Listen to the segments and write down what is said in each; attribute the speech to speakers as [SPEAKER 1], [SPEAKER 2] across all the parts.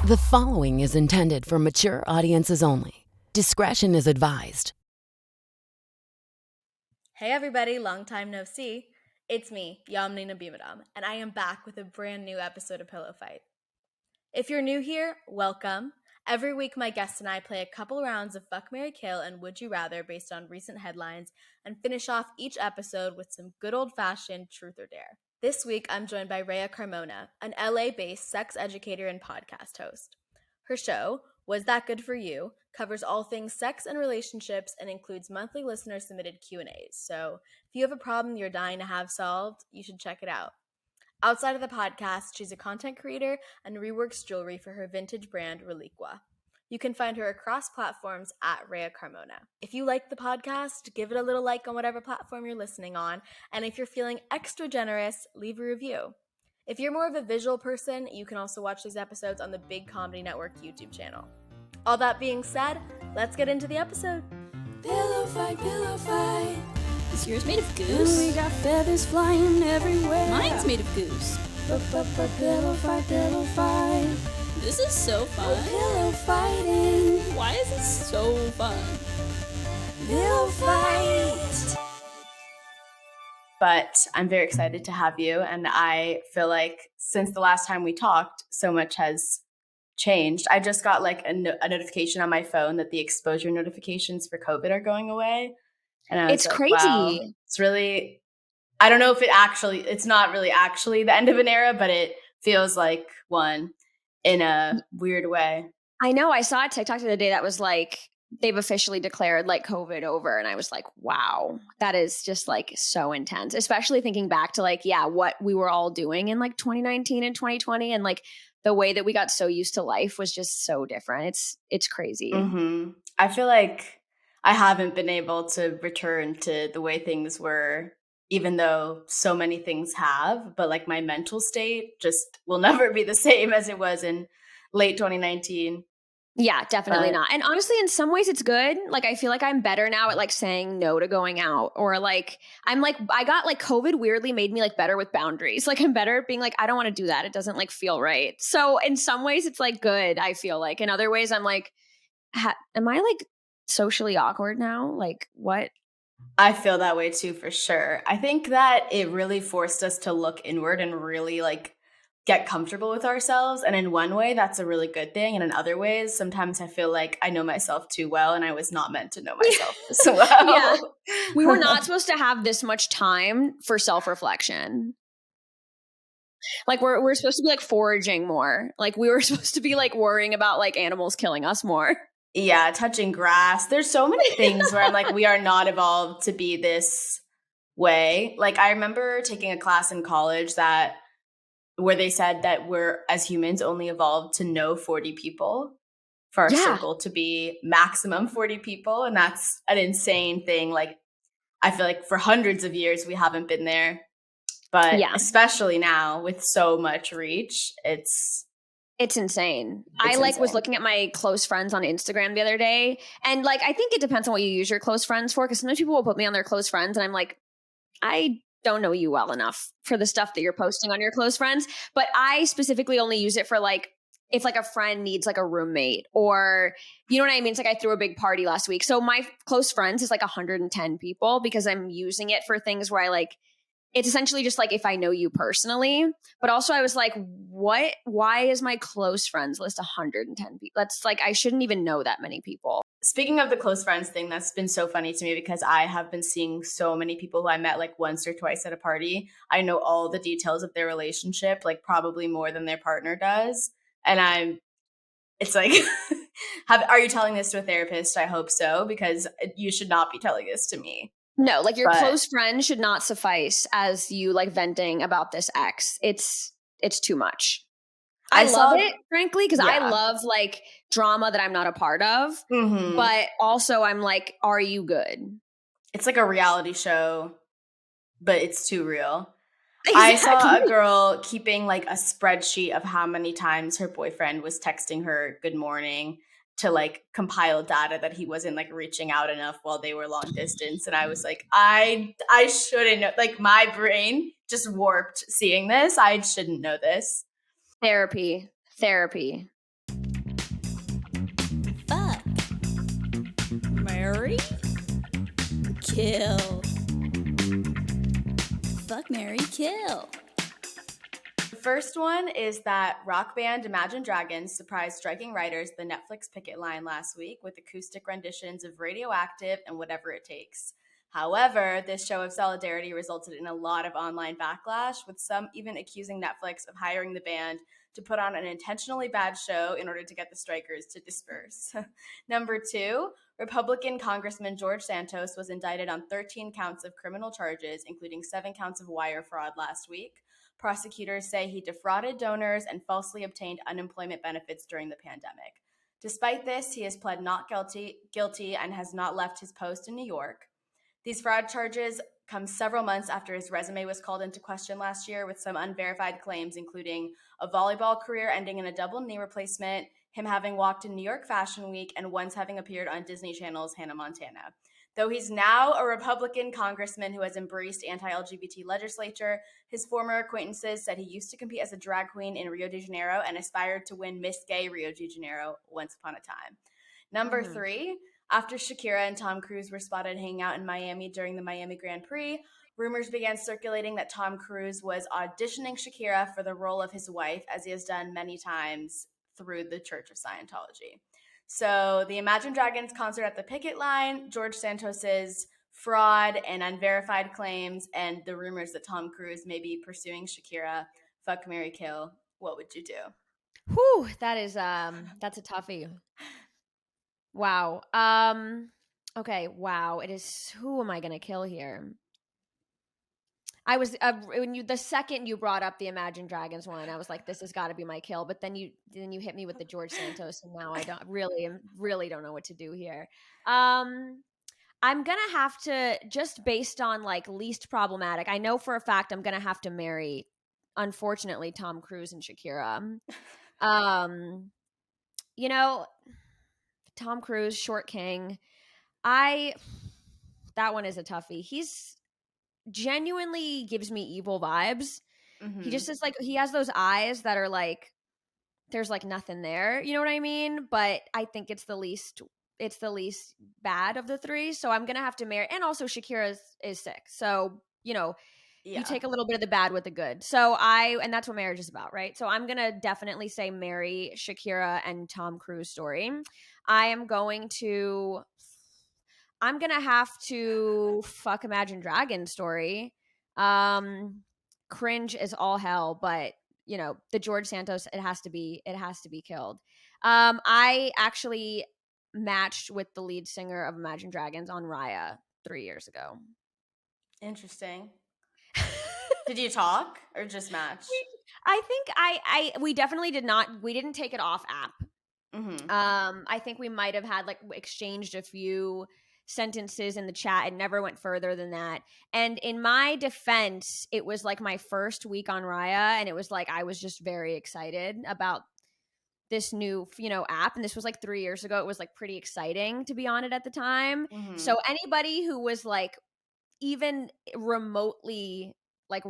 [SPEAKER 1] The following is intended for mature audiences only. Discretion is advised.
[SPEAKER 2] Hey everybody, long time no see. It's me, Yamini Nambimadom, and I am back with a brand new episode of Pillow Fight. If you're new here, welcome. Every week my guests and I play a couple rounds of Fuck, Marry, Kill and Would You Rather based on recent headlines and finish off each episode with some good old-fashioned truth or dare. This week I'm joined by Raya Carmona, an LA-based sex educator and podcast host. Her show, Was That Good For You, covers all things sex and relationships and includes monthly listener-submitted Q&As. So if you have a problem you're dying to have solved, you should check it out. Outside of the podcast, she's a content creator and reworks jewelry for her vintage brand, Reliquia. You can find her across platforms at Raya Carmona. If you like the podcast, give it a little like on whatever platform you're listening on, and if you're feeling extra generous, leave a review. If you're more of a visual person, you can also watch these episodes on the Big Comedy Network YouTube channel. All that being said, let's get into the episode.
[SPEAKER 3] Pillow fight, pillow fight.
[SPEAKER 4] Is yours made of goose?
[SPEAKER 3] We got feathers flying everywhere.
[SPEAKER 4] Mine's made of goose.
[SPEAKER 3] Pillow fight, pillow fight.
[SPEAKER 4] This is so fun.
[SPEAKER 3] Pillow fighting.
[SPEAKER 4] Why is it so fun?
[SPEAKER 3] Pillow fight.
[SPEAKER 2] But I'm very excited to have you, and I feel like since the last time we talked, so much has changed. I just got like a notification on my phone that the exposure notifications for COVID are going away. And I was
[SPEAKER 5] It's
[SPEAKER 2] like,
[SPEAKER 5] crazy.
[SPEAKER 2] wow, it's really, I don't know if it's not really actually the end of an era, but it feels like one in a weird way.
[SPEAKER 5] I know. I saw a TikTok the other day that was like, they've officially declared like COVID over. And I was like, wow, that is just like so intense, especially thinking back to like, yeah, what we were all doing in like 2019 and 2020. And like the way that we got so used to life was just so different. It's crazy.
[SPEAKER 2] Mm-hmm. I feel like I haven't been able to return to the way things were, even though so many things have, but like my mental state just will never be the same as it was in late 2019.
[SPEAKER 5] Yeah, definitely not. And honestly, in some ways it's good. Like, I feel like I'm better now at like saying no to going out, or like, I'm like, I got like COVID weirdly made me like better with boundaries. Like I'm better at being like, I don't want to do that. It doesn't like feel right. So in some ways it's like good, I feel like. In other ways I'm like, am I like socially awkward now? Like what?
[SPEAKER 2] I feel that way too, for sure. I think that it really forced us to look inward and really like get comfortable with ourselves. And in one way, that's a really good thing. And in other ways, sometimes I feel like I know myself too well and I was not meant to know myself as well.
[SPEAKER 5] Yeah. We were not supposed to have this much time for self-reflection. Like we're supposed to be like foraging more. Like we were supposed to be like worrying about like animals killing us more.
[SPEAKER 2] Yeah, touching grass. There's so many things where I'm like, we are not evolved to be this way. Like I remember taking a class in college where they said that we're, as humans, only evolved to know 40 people for our circle to be maximum 40 people. And that's an insane thing. Like, I feel like for hundreds of years, we haven't been there. But especially now with so much reach, it's
[SPEAKER 5] insane. I like was looking at my close friends on Instagram the other day. And like, I think it depends on what you use your close friends for. Because sometimes people will put me on their close friends and I'm like, I don't know you well enough for the stuff that you're posting on your close friends. But I specifically only use it for like, if like a friend needs like a roommate or, you know what I mean? It's like I threw a big party last week. So my close friends is like 110 people because I'm using it for things where I like, it's essentially just like if I know you personally, but also I was like, why is my close friends list 110 people? That's like, I shouldn't even know that many people.
[SPEAKER 2] Speaking of the close friends thing, that's been so funny to me because I have been seeing so many people who I met like once or twice at a party. I know all the details of their relationship, like probably more than their partner does. And it's like, are you telling this to a therapist? I hope so, because you should not be telling this to me.
[SPEAKER 5] No, like your close friend should not suffice as you like venting about this ex. It's too much. I love it, frankly, because I love like drama that I'm not a part of. Mm-hmm. But also I'm like, are you good?
[SPEAKER 2] It's like a reality show, but it's too real.
[SPEAKER 5] Exactly.
[SPEAKER 2] I saw a girl keeping like a spreadsheet of how many times her boyfriend was texting her good morning to like compile data that he wasn't like reaching out enough while they were long distance. And I was like, I shouldn't know. Like my brain just warped seeing this. I shouldn't know this.
[SPEAKER 5] Therapy.
[SPEAKER 4] marry? Kill. Fuck, marry, kill.
[SPEAKER 2] The first one is that rock band Imagine Dragons surprised striking writers at the Netflix picket line last week with acoustic renditions of Radioactive and Whatever It Takes. However, this show of solidarity resulted in a lot of online backlash, with some even accusing Netflix of hiring the band to put on an intentionally bad show in order to get the strikers to disperse. Number 2, Republican Congressman George Santos was indicted on 13 counts of criminal charges, including 7 counts of wire fraud last week. Prosecutors say he defrauded donors and falsely obtained unemployment benefits during the pandemic. Despite this, he has pled not guilty and has not left his post in New York. These fraud charges come several months after his resume was called into question last year, with some unverified claims including a volleyball career ending in a double knee replacement, him having walked in New York Fashion Week, and once having appeared on Disney Channel's Hannah Montana. Though he's now a Republican congressman who has embraced anti-LGBT legislature, his former acquaintances said he used to compete as a drag queen in Rio de Janeiro and aspired to win Miss Gay Rio de Janeiro once upon a time. Number 3, after Shakira and Tom Cruise were spotted hanging out in Miami during the Miami Grand Prix, rumors began circulating that Tom Cruise was auditioning Shakira for the role of his wife, as he has done many times through the Church of Scientology. So the Imagine Dragons concert at the picket line, George Santos's fraud and unverified claims, and the rumors that Tom Cruise may be pursuing Shakira, fuck, marry, kill. What would you do?
[SPEAKER 5] Whew, that is that's a toughie. Wow. Okay, wow. It is, who am I going to kill here? I was the second you brought up the Imagine Dragons one, I was like, this has got to be my kill. But then you hit me with the George Santos, and now I really don't know what to do here. I'm gonna have to, just based on like least problematic, I know for a fact I'm gonna have to marry, unfortunately, Tom Cruise and Shakira. You know, Tom Cruise, short king. That one is a toughie. He's genuinely gives me evil vibes. He just is like, he has those eyes that are like, there's like nothing there. You know what I mean? But I think it's the least bad of the three. So I'm going to have to marry. And also Shakira is sick. So, you take a little bit of the bad with the good. So and that's what marriage is about, right? So I'm going to definitely say marry Shakira and Tom Cruise story. I'm going to have to fuck Imagine Dragon story. Cringe is all hell, but the George Santos, it has to be killed. I actually matched with the lead singer of Imagine Dragons on Raya 3 years ago.
[SPEAKER 2] Interesting. Did you talk or just match?
[SPEAKER 5] I think we definitely did not. We didn't take it off app. I think we might have had exchanged a few sentences in the chat. It never went further than that. And in my defense, it was like my first week on Raya, and it was like I was just very excited about this new app, and this was like 3 years ago. It was like pretty exciting to be on it at the time. So anybody who was like even remotely like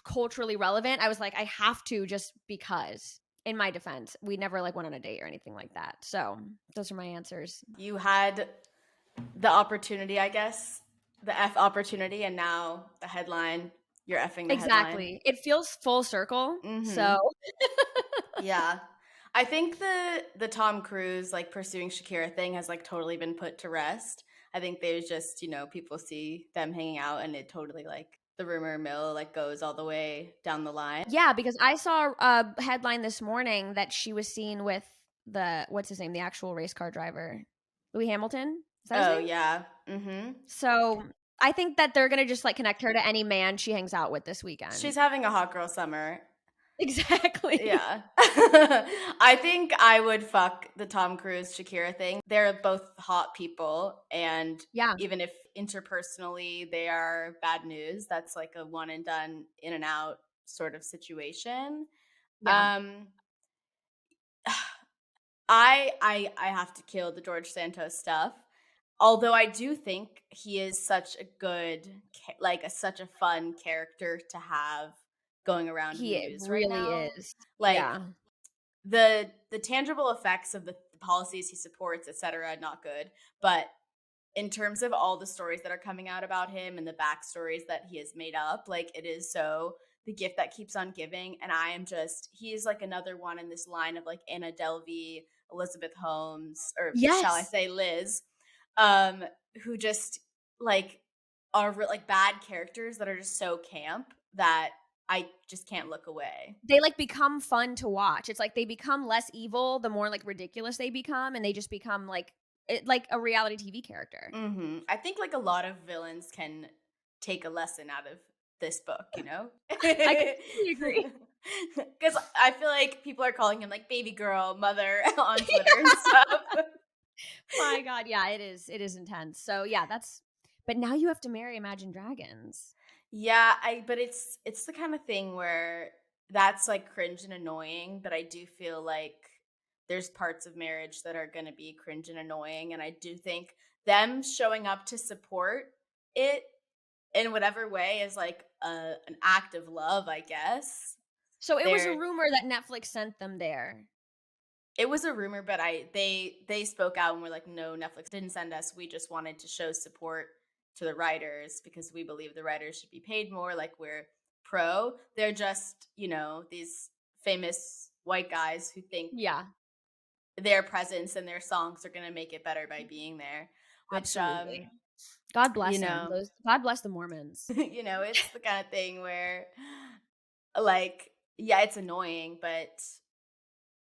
[SPEAKER 5] culturally relevant, I was like, I have to, just because. In my defense, we never went on a date or anything like that. So those are my answers.
[SPEAKER 2] You had the opportunity, I guess, the F opportunity, and now the headline, you're effing the headline.
[SPEAKER 5] Exactly. It feels full circle. So
[SPEAKER 2] yeah. I think the Tom Cruise pursuing Shakira thing has totally been put to rest. I think there's just, people see them hanging out and it totally the rumor mill goes all the way down the line.
[SPEAKER 5] Yeah, because I saw a headline this morning that she was seen with what's his name, the actual race car driver, Louis Hamilton. Is that his name?
[SPEAKER 2] Yeah.
[SPEAKER 5] So I think that they're gonna just connect her to any man she hangs out with this weekend.
[SPEAKER 2] She's having a hot girl summer.
[SPEAKER 5] Exactly.
[SPEAKER 2] Yeah. I think I would fuck the Tom Cruise Shakira thing. They're both hot people, and even if interpersonally they are bad news, that's a one and done, in and out sort of situation. I have to kill the George Santos stuff. Although I do think he is such a good, such a fun character to have going around.
[SPEAKER 5] He really is.
[SPEAKER 2] The tangible effects of the policies he supports, etc., not good. But in terms of all the stories that are coming out about him and the backstories that he has made up, like it is so the gift that keeps on giving. And I am just, he's like another one in this line of like Anna Delvey, Elizabeth Holmes, or shall I
[SPEAKER 5] Yes.
[SPEAKER 2] say Liz, who just like are like bad characters that are just so camp that I just can't look away.
[SPEAKER 5] They like become fun to watch. It's like they become less evil the more like ridiculous they become, and they just become like like a reality TV character.
[SPEAKER 2] Mm-hmm. I think like a lot of villains can take a lesson out of this book, you know?
[SPEAKER 5] I completely agree.
[SPEAKER 2] Because I feel like people are calling him like baby girl, mother on Twitter and stuff.
[SPEAKER 5] My God, yeah, it is intense. So yeah, but now you have to marry Imagine Dragons.
[SPEAKER 2] Yeah, but it's the kind of thing where that's like cringe and annoying, but I do feel like there's parts of marriage that are going to be cringe and annoying, and I do think them showing up to support it in whatever way is like an act of love, I guess.
[SPEAKER 5] So it was a rumor that Netflix sent them there.
[SPEAKER 2] It was a rumor, but they spoke out and were like, no, Netflix didn't send us. We just wanted to show support to the writers because we believe the writers should be paid more. Like, we're pro. They're just, you know, these famous white guys who think their presence and their songs are going to make it better by being there. Which,
[SPEAKER 5] absolutely. God bless them. God bless the Mormons.
[SPEAKER 2] You know, it's the kind of thing where, like, yeah, it's annoying, but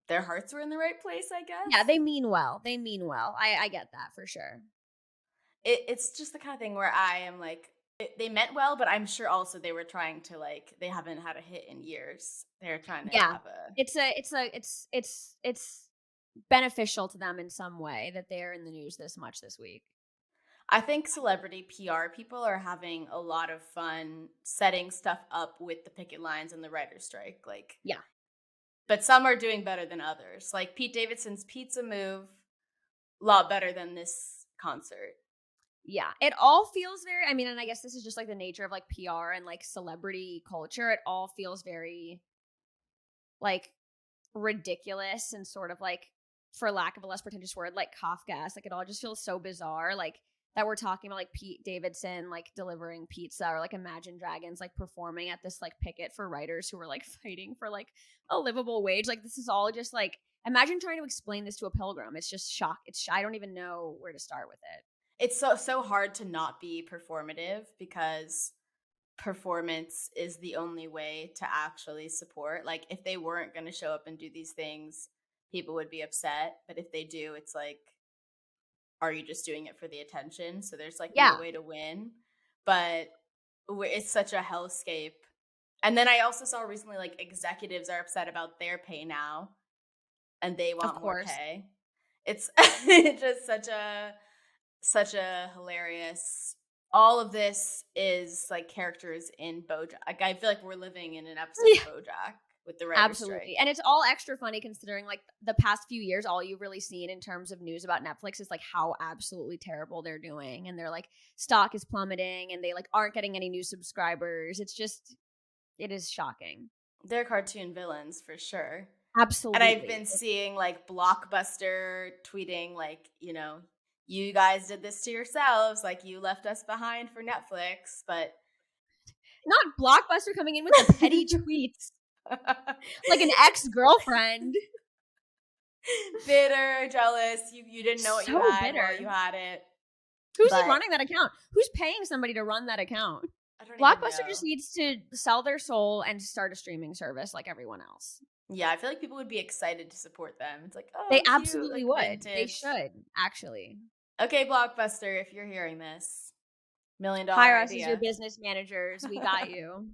[SPEAKER 2] their hearts were in the right place, I guess.
[SPEAKER 5] Yeah, they mean well. I get that for sure.
[SPEAKER 2] It's just the kind of thing where I am like, they meant well, but I'm sure also they were trying to like, they haven't had a hit in years. They're trying to have a.
[SPEAKER 5] It's beneficial to them in some way that they're in the news this much this week.
[SPEAKER 2] I think celebrity PR people are having a lot of fun setting stuff up with the picket lines and the writer's strike. Like,
[SPEAKER 5] yeah.
[SPEAKER 2] But some are doing better than others. Like Pete Davidson's pizza move, a lot better than this concert.
[SPEAKER 5] Yeah, it all feels very, I mean, and I guess this is just like the nature of like PR and like celebrity culture. It all feels very like ridiculous and sort of like, for lack of a less pretentious word, like Kafkaesque. Like it all just feels so bizarre. Like that we're talking about like Pete Davidson like delivering pizza, or like Imagine Dragons like performing at this like picket for writers who were like fighting for like a livable wage. Like this is all just like, imagine trying to explain this to a pilgrim. It's just shock. I don't even know where to start with it.
[SPEAKER 2] It's so hard to not be performative, because performance is the only way to actually support. Like if they weren't going to show up and do these things, people would be upset. But if they do, it's like, are you just doing it for the attention? So there's like no way to win. But it's such a hellscape. And then I also saw recently like executives are upset about their pay now, and they want more pay. It's just such a hilarious. All of this is like characters in BoJack. Like I feel like we're living in an episode of BoJack with the writer's strike.
[SPEAKER 5] And it's all extra funny considering like the past few years, all you've really seen in terms of news about Netflix is like how absolutely terrible they're doing, and their like stock is plummeting, and they like aren't getting any new subscribers. It's just, it is shocking.
[SPEAKER 2] They're cartoon villains for sure.
[SPEAKER 5] Absolutely.
[SPEAKER 2] And I've been seeing like Blockbuster tweeting like, you know, you guys did this to yourselves, like you left us behind for Netflix. But
[SPEAKER 5] not Blockbuster coming in with the petty tweets like an ex-girlfriend,
[SPEAKER 2] bitter, jealous. You didn't know what you had while you had it.
[SPEAKER 5] Who's running that account? Who's paying somebody to run that account? Blockbuster just needs to sell their soul and start a streaming service like everyone else.
[SPEAKER 2] Yeah, I feel like people would be excited to support them. It's like, oh,
[SPEAKER 5] they
[SPEAKER 2] cute,
[SPEAKER 5] absolutely
[SPEAKER 2] like,
[SPEAKER 5] would.
[SPEAKER 2] vintage.
[SPEAKER 5] They should, actually.
[SPEAKER 2] Okay, Blockbuster, if you're hearing this, $1 million
[SPEAKER 5] hire
[SPEAKER 2] idea.
[SPEAKER 5] Us as your business managers. We got you.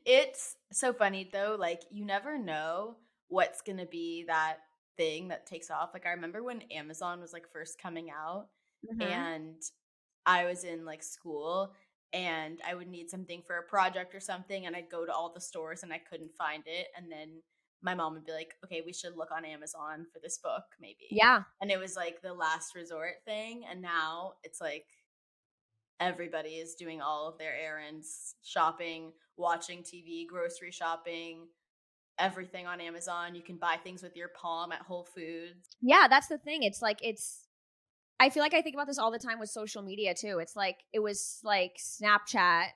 [SPEAKER 2] It's so funny though. Like you never know what's gonna be that thing that takes off. Like I remember when Amazon was like first coming out, and I was in like school, and I would need something for a project or something, and I'd go to all the stores and I couldn't find it, and then my mom would be like, okay, we should look on Amazon for this book maybe.
[SPEAKER 5] Yeah.
[SPEAKER 2] And it was like the last resort thing, and now it's like everybody is doing all of their errands, shopping, watching TV, grocery shopping, everything on Amazon. You can buy things with your palm at Whole Foods.
[SPEAKER 5] Yeah, that's the thing. It's like I feel like I think about this all the time with social media too. It's like, it was like Snapchat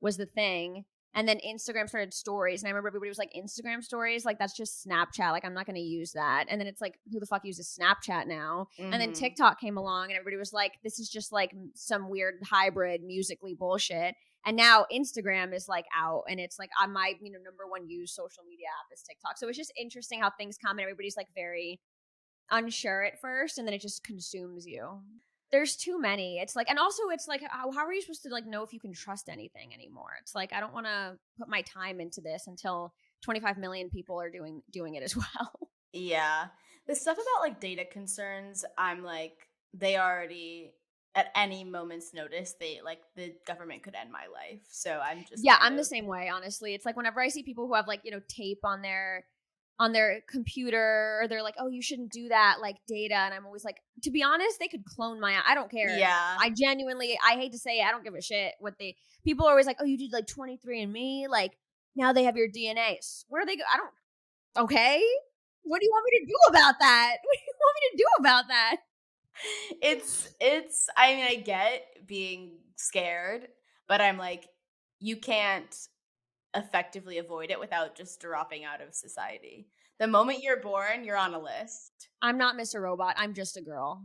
[SPEAKER 5] was the thing. And then Instagram started stories. And I remember everybody was like, Instagram stories, like that's just Snapchat. Like I'm not going to use that. And then it's like, who the fuck uses Snapchat now?
[SPEAKER 2] Mm-hmm.
[SPEAKER 5] And then TikTok came along and everybody was like, this is just like some weird hybrid musically bullshit. And now Instagram is like out and it's like on my, number one used social media app is TikTok. So it's just interesting how things come and everybody's like very unsure at first and then it just consumes you. There's too many. It's like, and also it's like, how are you supposed to like know if you can trust anything anymore? It's like, I don't want to put my time into this until 25 million people are doing it as well.
[SPEAKER 2] Yeah. The stuff about like data concerns, I'm like, they already, at any moment's notice, the government could end my life. So I'm just
[SPEAKER 5] I'm the same way, honestly. It's like whenever I see people who have like, tape on their computer, or they're like, oh, you shouldn't do that, like data. And I'm always like, to be honest, they could clone I don't care.
[SPEAKER 2] Yeah.
[SPEAKER 5] I hate to say it, I don't give a shit what people are always like, oh, you did like 23andMe, like now they have your DNA. Where do they go? Okay. What do you want me to do about that? What do you want me to do about that?
[SPEAKER 2] I mean, I get being scared, but I'm like, you can't effectively avoid it without just dropping out of society. The moment you're born, you're on a list.
[SPEAKER 5] I'm not Mr. Robot. I'm just a girl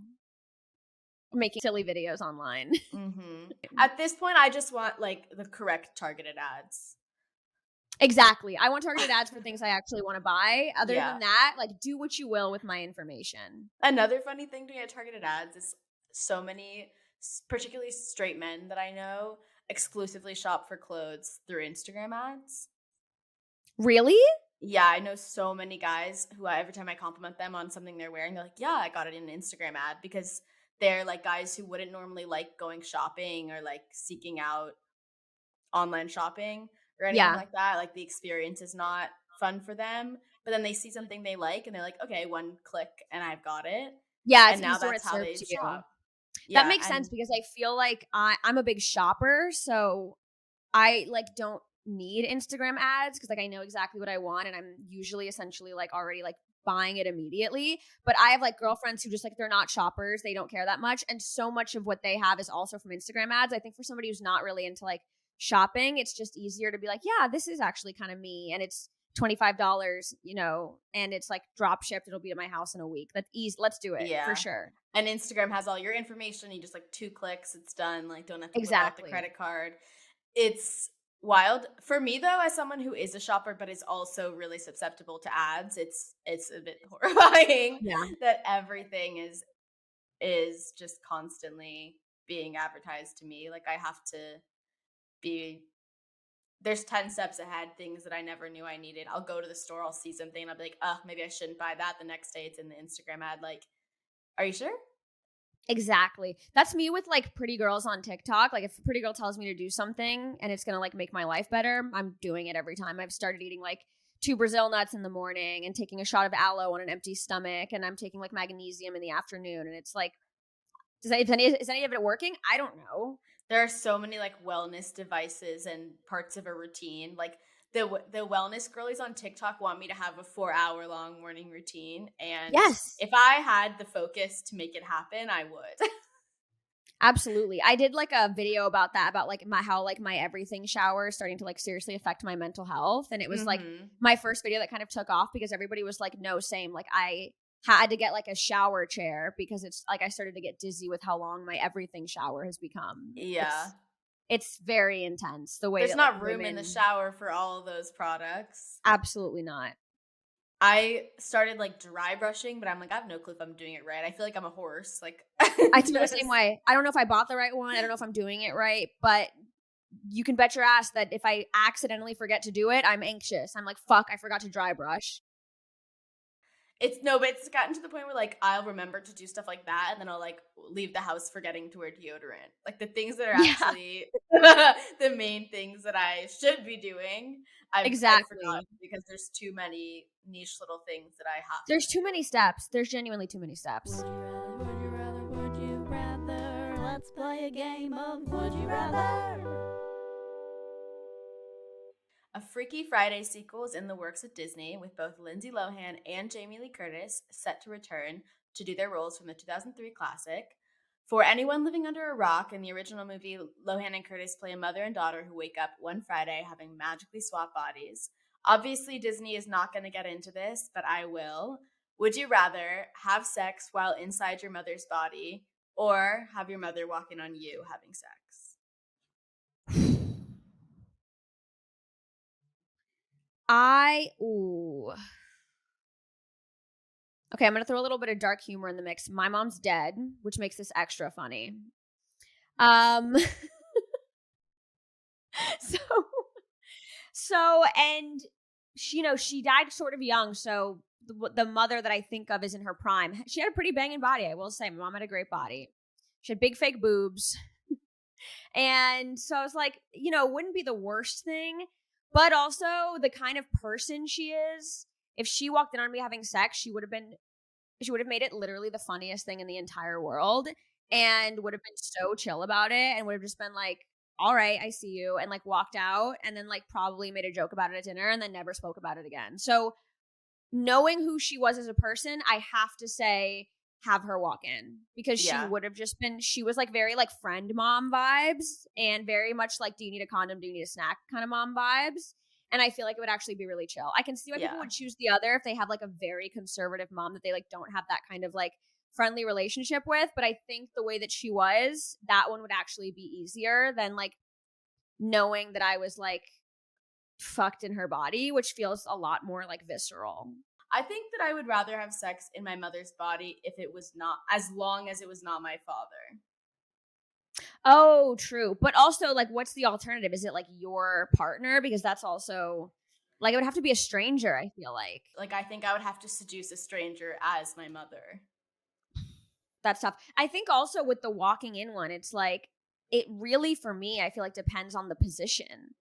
[SPEAKER 5] making silly videos online.
[SPEAKER 2] Mm-hmm. At this point, I just want like the correct targeted ads.
[SPEAKER 5] Exactly. I want targeted ads for things I actually want to buy. Other
[SPEAKER 2] Yeah.
[SPEAKER 5] than that, like do what you will with my information.
[SPEAKER 2] Another funny thing to get targeted ads is so many, particularly straight men that I know, exclusively shop for clothes through Instagram ads.
[SPEAKER 5] Really?
[SPEAKER 2] Yeah, I know so many guys who every time I compliment them on something they're wearing, they're like, yeah, I got it in an Instagram ad, because they're like guys who wouldn't normally like going shopping or like seeking out online shopping or anything like that. Like the experience is not fun for them, but then they see something they like and they're like, okay, one click and I've got it.
[SPEAKER 5] Yeah,
[SPEAKER 2] and now that's how they shop.
[SPEAKER 5] Yeah, that makes sense because I feel like I'm a big shopper, so I like don't need Instagram ads because like I know exactly what I want and I'm usually essentially like already like buying it immediately. But I have like girlfriends who just like, they're not shoppers, they don't care that much, and so much of what they have is also from Instagram ads. I think for somebody who's not really into like shopping, it's just easier to be like, yeah, this is actually kind of me, and it's $25, and it's like drop shipped, it'll be at my house in a week. That's easy. Let's do it. For sure.
[SPEAKER 2] And Instagram has all your information. You just like 2 clicks, it's done. Like don't have to whip out the credit card. It's wild. For me though, as someone who is a shopper but is also really susceptible to ads, it's a bit horrifying that everything is just constantly being advertised to me. Like I have to be, there's 10 steps ahead, things that I never knew I needed. I'll go to the store, I'll see something and I'll be like, maybe I shouldn't buy that. The next day it's in the Instagram ad. Like, are you sure?
[SPEAKER 5] Exactly. That's me with like pretty girls on TikTok. Like if a pretty girl tells me to do something and it's going to like make my life better, I'm doing it every time. I've started eating like 2 Brazil nuts in the morning and taking a shot of aloe on an empty stomach, and I'm taking like magnesium in the afternoon, and it's like, is any of it working? I don't know.
[SPEAKER 2] There are so many like wellness devices and parts of a routine. Like the wellness girlies on TikTok want me to have a 4-hour long morning routine. And if I had the focus to make it happen, I would.
[SPEAKER 5] Absolutely. I did like a video about that, about like how like my everything shower is starting to like seriously affect my mental health. And it was like my first video that kind of took off because everybody was like, no, same. Like I had to get like a shower chair because it's like I started to get dizzy with how long my everything shower has become.
[SPEAKER 2] Yeah.
[SPEAKER 5] It's very intense. The way
[SPEAKER 2] there's
[SPEAKER 5] that,
[SPEAKER 2] not
[SPEAKER 5] like,
[SPEAKER 2] room in the shower for all of those products.
[SPEAKER 5] Absolutely not.
[SPEAKER 2] I started like dry brushing, but I'm like, I have no clue if I'm doing it right. I feel like I'm a horse. Like
[SPEAKER 5] I feel the same way. I don't know if I bought the right one. I don't know if I'm doing it right, but you can bet your ass that if I accidentally forget to do it, I'm anxious. I'm like, fuck, I forgot to dry brush.
[SPEAKER 2] But it's gotten to the point where like I'll remember to do stuff like that, and then I'll like leave the house forgetting to wear deodorant. Like the things that are actually the main things that I should be doing, I've forgotten because there's too many niche little things that I have.
[SPEAKER 5] There's too many steps. There's genuinely too many steps.
[SPEAKER 3] Would you rather? Let's play a game of Would You Rather.
[SPEAKER 2] A Freaky Friday sequel is in the works at Disney, with both Lindsay Lohan and Jamie Lee Curtis set to return to do their roles from the 2003 classic. For anyone living under a rock, in the original movie, Lohan and Curtis play a mother and daughter who wake up one Friday having magically swapped bodies. Obviously, Disney is not going to get into this, but I will. Would you rather have sex while inside your mother's body or have your mother walk in on you having sex?
[SPEAKER 5] Okay, I'm going to throw a little bit of dark humor in the mix. My mom's dead, which makes this extra funny. And she died sort of young, so the mother that I think of is in her prime. She had a pretty banging body, I will say. My mom had a great body. She had big fake boobs. And so I was like, it wouldn't be the worst thing, but also the kind of person she is. If she walked in on me having sex, she would have made it literally the funniest thing in the entire world and would have been so chill about it and would have just been like, all right, I see you, and like walked out and then like probably made a joke about it at dinner and then never spoke about it again. So knowing who she was as a person, I have to say have her walk in because she would have just been, she was like very like friend mom vibes and very much like, do you need a condom? Do you need a snack kind of mom vibes? And I feel like it would actually be really chill. I can see why people would choose the other if they have like a very conservative mom that they like don't have that kind of like friendly relationship with. But I think the way that she was, that one would actually be easier than like knowing that I was like fucked in her body, which feels a lot more like visceral.
[SPEAKER 2] I think that I would rather have sex in my mother's body if it was not, as long as it was not my father.
[SPEAKER 5] Oh, true. But also, like, what's the alternative? Is it like your partner? Because that's also like, it would have to be a stranger, I feel like.
[SPEAKER 2] Like, I think I would have to seduce a stranger as my mother.
[SPEAKER 5] That's tough. I think also with the walking in one, it's like, it really, for me, I feel like depends on the position.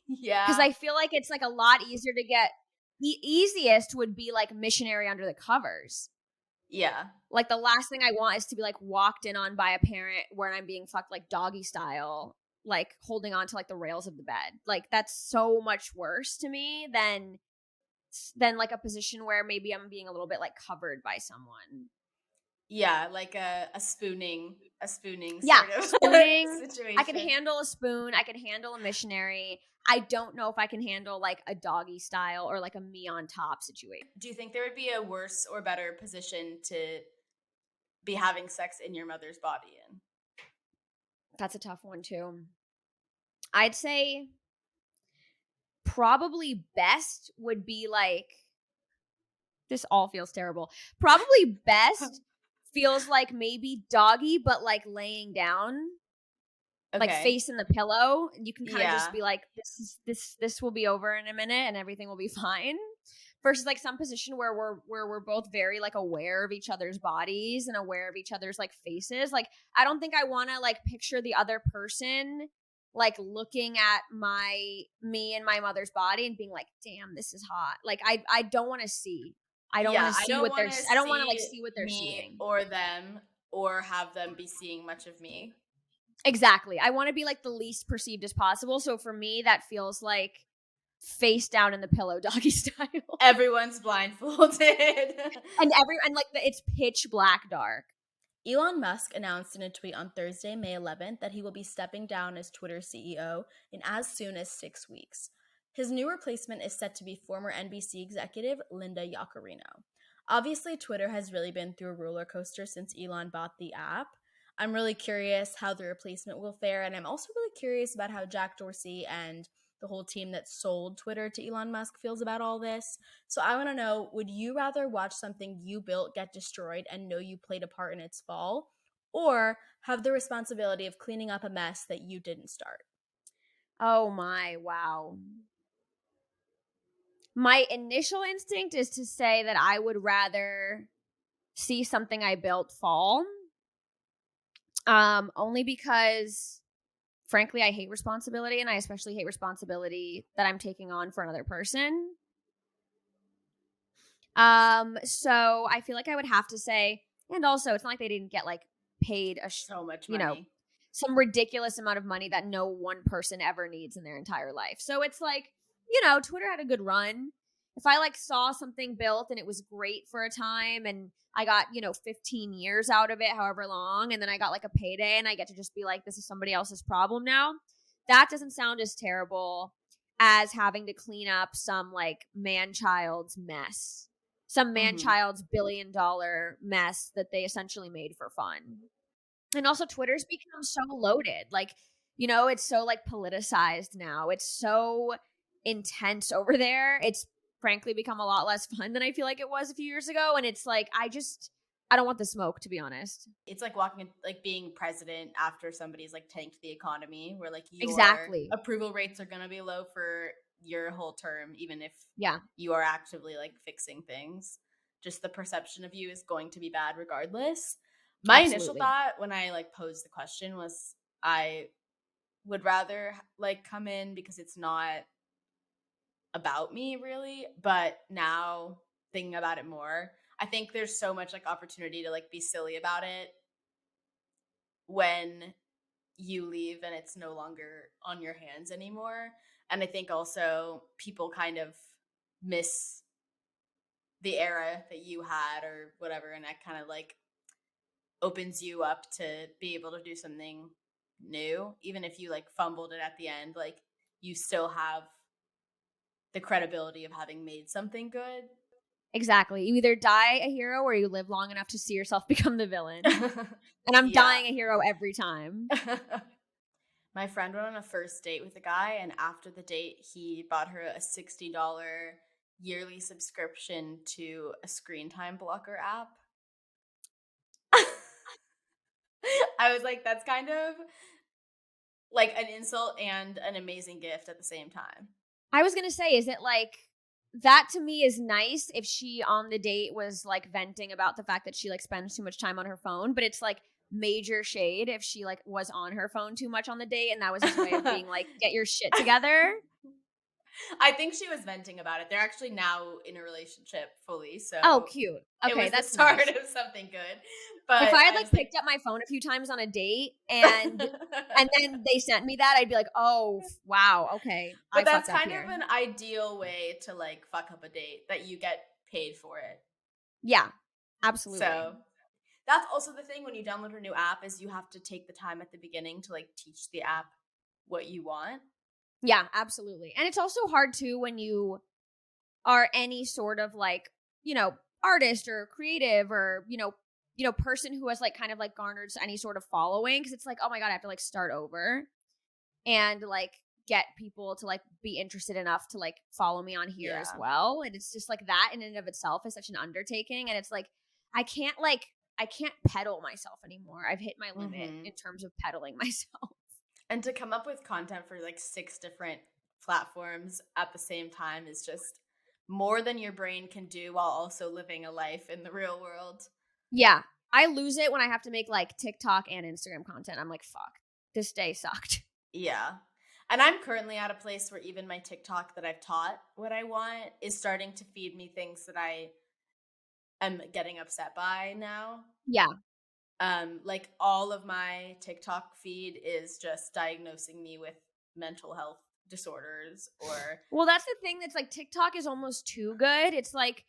[SPEAKER 2] Yeah.
[SPEAKER 5] Because I feel like it's like a lot easier to get. The easiest would be like missionary under the covers.
[SPEAKER 2] Yeah.
[SPEAKER 5] Like the last thing I want is to be like walked in on by a parent where I'm being fucked like doggy style, like holding on to like the rails of the bed. Like that's so much worse to me than like a position where maybe I'm being a little bit like covered by someone.
[SPEAKER 2] Yeah, like a spooning
[SPEAKER 5] yeah,
[SPEAKER 2] sort of
[SPEAKER 5] spooning
[SPEAKER 2] situation.
[SPEAKER 5] I can handle a spoon. I can handle a missionary. I don't know if I can handle like a doggy style or like a me on top situation.
[SPEAKER 2] Do you think there would be a worse or better position to be having sex in your mother's body in?
[SPEAKER 5] That's a tough one too. I'd say probably best would be like, this all feels terrible. Probably best feels like maybe doggy, but like laying down. Okay. Like face in the pillow. You can kind of just be like, this will be over in a minute and everything will be fine. Versus like some position where we're both very like aware of each other's bodies and aware of each other's like faces. Like I don't think I want to like picture the other person like looking at me and my mother's body and being like, damn, this is hot. Like I don't want to see. I don't want to see what they're. I don't want to like see what they're seeing
[SPEAKER 2] or them or have them be seeing much of me.
[SPEAKER 5] Exactly. I want to be like the least perceived as possible. So for me, that feels like face down in the pillow doggy style.
[SPEAKER 2] Everyone's blindfolded.
[SPEAKER 5] and like it's pitch black dark.
[SPEAKER 2] Elon Musk announced in a tweet on Thursday, May 11th, that he will be stepping down as Twitter CEO in as soon as 6 weeks. His new replacement is set to be former NBC executive Linda Yaccarino. Obviously, Twitter has really been through a roller coaster since Elon bought the app. I'm really curious how the replacement will fare, and I'm also really curious about how Jack Dorsey and the whole team that sold Twitter to Elon Musk feels about all this. So I want to know, would you rather watch something you built get destroyed and know you played a part in its fall, or have the responsibility of cleaning up a mess that you didn't start?
[SPEAKER 5] Oh my, wow. My initial instinct is to say that I would rather see something I built fall. Only because, frankly, I hate responsibility, and I especially hate responsibility that I'm taking on for another person. So I feel like I would have to say, and also it's not like they didn't get like paid
[SPEAKER 2] so much money,
[SPEAKER 5] some ridiculous amount of money that no one person ever needs in their entire life. So it's like, Twitter had a good run. if I like saw something built and it was great for a time and I got, 15 years out of it, however long, and then I got like a payday and I get to just be like, this is somebody else's problem now. That doesn't sound as terrible as having to clean up some like man-child's mess, some man-child's billion-dollar mess that they essentially made for fun. And also Twitter's become so loaded. Like, it's so like politicized now. It's so intense over there. It's frankly become a lot less fun than I feel like it was a few years ago. And it's like, I don't want the smoke, to be honest.
[SPEAKER 2] It's like like being president after somebody's like tanked the economy, where like your
[SPEAKER 5] Exactly.
[SPEAKER 2] approval rates are going to be low for your whole term, even if
[SPEAKER 5] Yeah.
[SPEAKER 2] you are actively like fixing things. Just the perception of you is going to be bad regardless. My initial thought when I like posed the question was I would rather like come in because it's not about me really, but now thinking about it more, I think there's so much like opportunity to like be silly about it when you leave and it's no longer on your hands anymore. And I think also people kind of miss the era that you had or whatever, and that kind of like opens you up to be able to do something new. Even if you like fumbled it at the end, like you still have the credibility of having made something good.
[SPEAKER 5] Exactly. You either die a hero or you live long enough to see yourself become the villain. And I'm dying a hero every time.
[SPEAKER 2] My friend went on a first date with a guy, and after the date, he bought her a $60 yearly subscription to a screen time blocker app. I was like, that's kind of like an insult and an amazing gift at the same time.
[SPEAKER 5] I was going to say, is it like, that to me is nice if she on the date was like venting about the fact that she like spends too much time on her phone, but it's like major shade if she like was on her phone too much on the date and that was his way of being like, get your shit together.
[SPEAKER 2] I think she was venting about it. They're actually now in a relationship fully. So
[SPEAKER 5] cute. Okay,
[SPEAKER 2] it was
[SPEAKER 5] that's
[SPEAKER 2] the start
[SPEAKER 5] nice.
[SPEAKER 2] of something good. But
[SPEAKER 5] if I had like picked up my phone a few times on a date and then they sent me that, I'd be like, oh wow, okay.
[SPEAKER 2] But that's kind of an ideal way to like fuck up a date, that you get paid for it.
[SPEAKER 5] Yeah, absolutely.
[SPEAKER 2] So that's also the thing when you download a new app, is you have to take the time at the beginning to like teach the app what you want.
[SPEAKER 5] Yeah, absolutely. And it's also hard too when you are any sort of like, artist or creative or, person who has like kind of like garnered any sort of following, because it's like, oh my God, I have to like start over and like get people to like be interested enough to like follow me on here as well. And it's just like that in and of itself is such an undertaking. And it's like, I can't pedal myself anymore. I've hit my limit in terms of pedaling myself.
[SPEAKER 2] And to come up with content for like 6 different platforms at the same time is just more than your brain can do while also living a life in the real world.
[SPEAKER 5] Yeah. I lose it when I have to make like TikTok and Instagram content. I'm like, fuck, this day sucked.
[SPEAKER 2] Yeah. And I'm currently at a place where even my TikTok that I've taught what I want is starting to feed me things that I am getting upset by now.
[SPEAKER 5] Yeah.
[SPEAKER 2] Like all of my TikTok feed is just diagnosing me with mental health disorders or.
[SPEAKER 5] Well, that's the thing that's like TikTok is almost too good. It's like,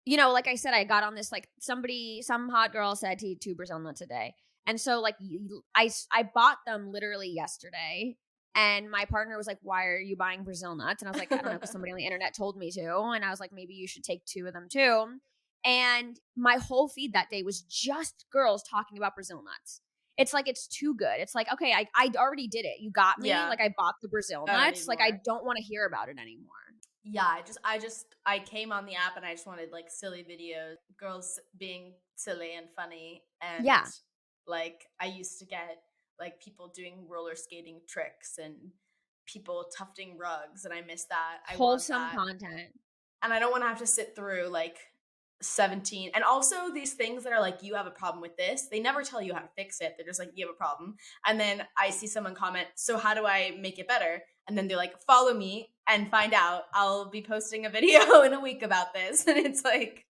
[SPEAKER 5] like I said, I got on this, like some hot girl said to eat 2 Brazil nuts a day. And so like I bought them literally yesterday. And my partner was like, why are you buying Brazil nuts? And I was like, I don't know, because somebody on the internet told me to. And I was like, maybe you should take 2 of them too. And my whole feed that day was just girls talking about Brazil nuts. It's like, it's too good. It's like, okay, I already did it. You got me. Yeah. Like I bought the Brazil nuts. Like I don't want to hear about it anymore.
[SPEAKER 2] Yeah, I came on the app and I just wanted like silly videos, girls being silly and funny. And like I used to get like people doing roller skating tricks and people tufting rugs, and I miss that.
[SPEAKER 5] Wholesome content.
[SPEAKER 2] And I don't want to have to sit through like 17. And also these things that are like, you have a problem with this. They never tell you how to fix it. They're just like, you have a problem. And then I see someone comment, so how do I make it better? And then they're like, follow me and find out. I'll be posting a video in a week about this. And it's like,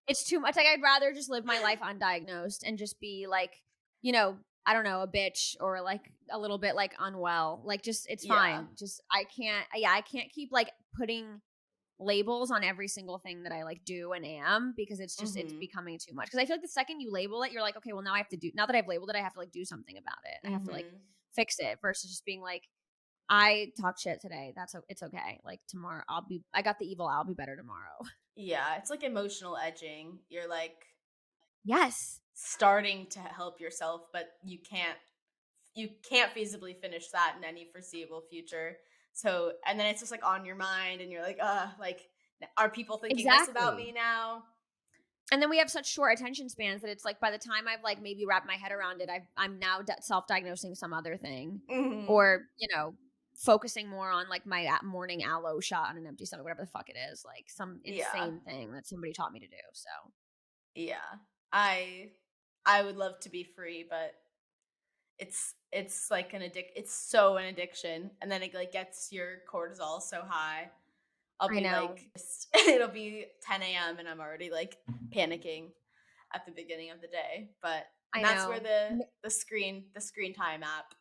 [SPEAKER 5] it's too much. Like I'd rather just live my life undiagnosed and just be like, I don't know, a bitch or like a little bit like unwell. Like just, it's fine. Just, I can't keep like putting labels on every single thing that I like do and am, because it's just it's becoming too much. Because I feel like the second you label it, you're like, okay, well now that I've labeled it, I have to like do something about it. I have to like fix it, versus just being like, I talked shit today. It's okay. Like tomorrow I got the evil, I'll be better tomorrow.
[SPEAKER 2] Yeah, it's like emotional edging. You're like
[SPEAKER 5] Yes.
[SPEAKER 2] starting to help yourself, but you can't feasibly finish that in any foreseeable future. So, and then it's just like on your mind and you're like, like, are people thinking this about me now?
[SPEAKER 5] And then we have such short attention spans that it's like by the time I've like maybe wrapped my head around it, I'm now self-diagnosing some other thing, or focusing more on like my morning aloe shot on an empty stomach, whatever the fuck it is, like some insane thing that somebody taught me to do. So
[SPEAKER 2] yeah, I would love to be free, but it's like it's so an addiction, and then it like gets your cortisol so high. I'll be like, it'll be 10 a.m. and I'm already like panicking at the beginning of the day. But that's where the screen time app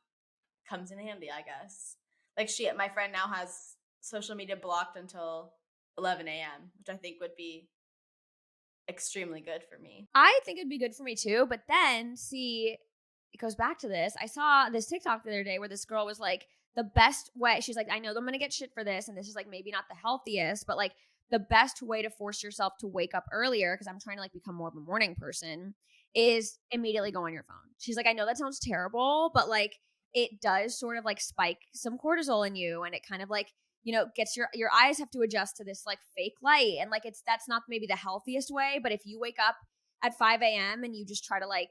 [SPEAKER 2] comes in handy, I guess. Like my friend now has social media blocked until 11 a.m., which I think would be extremely good for me.
[SPEAKER 5] I think it'd be good for me too. But then see, it goes back to this. I saw this TikTok the other day where this girl was like, the best way, she's like, I know I'm going to get shit for this, and this is like maybe not the healthiest, but like the best way to force yourself to wake up earlier, because I'm trying to like become more of a morning person, is immediately go on your phone. She's like, I know that sounds terrible, but like it does sort of like spike some cortisol in you, and it kind of like, gets your eyes have to adjust to this like fake light, and like that's not maybe the healthiest way, but if you wake up at 5 a.m. and you just try to like,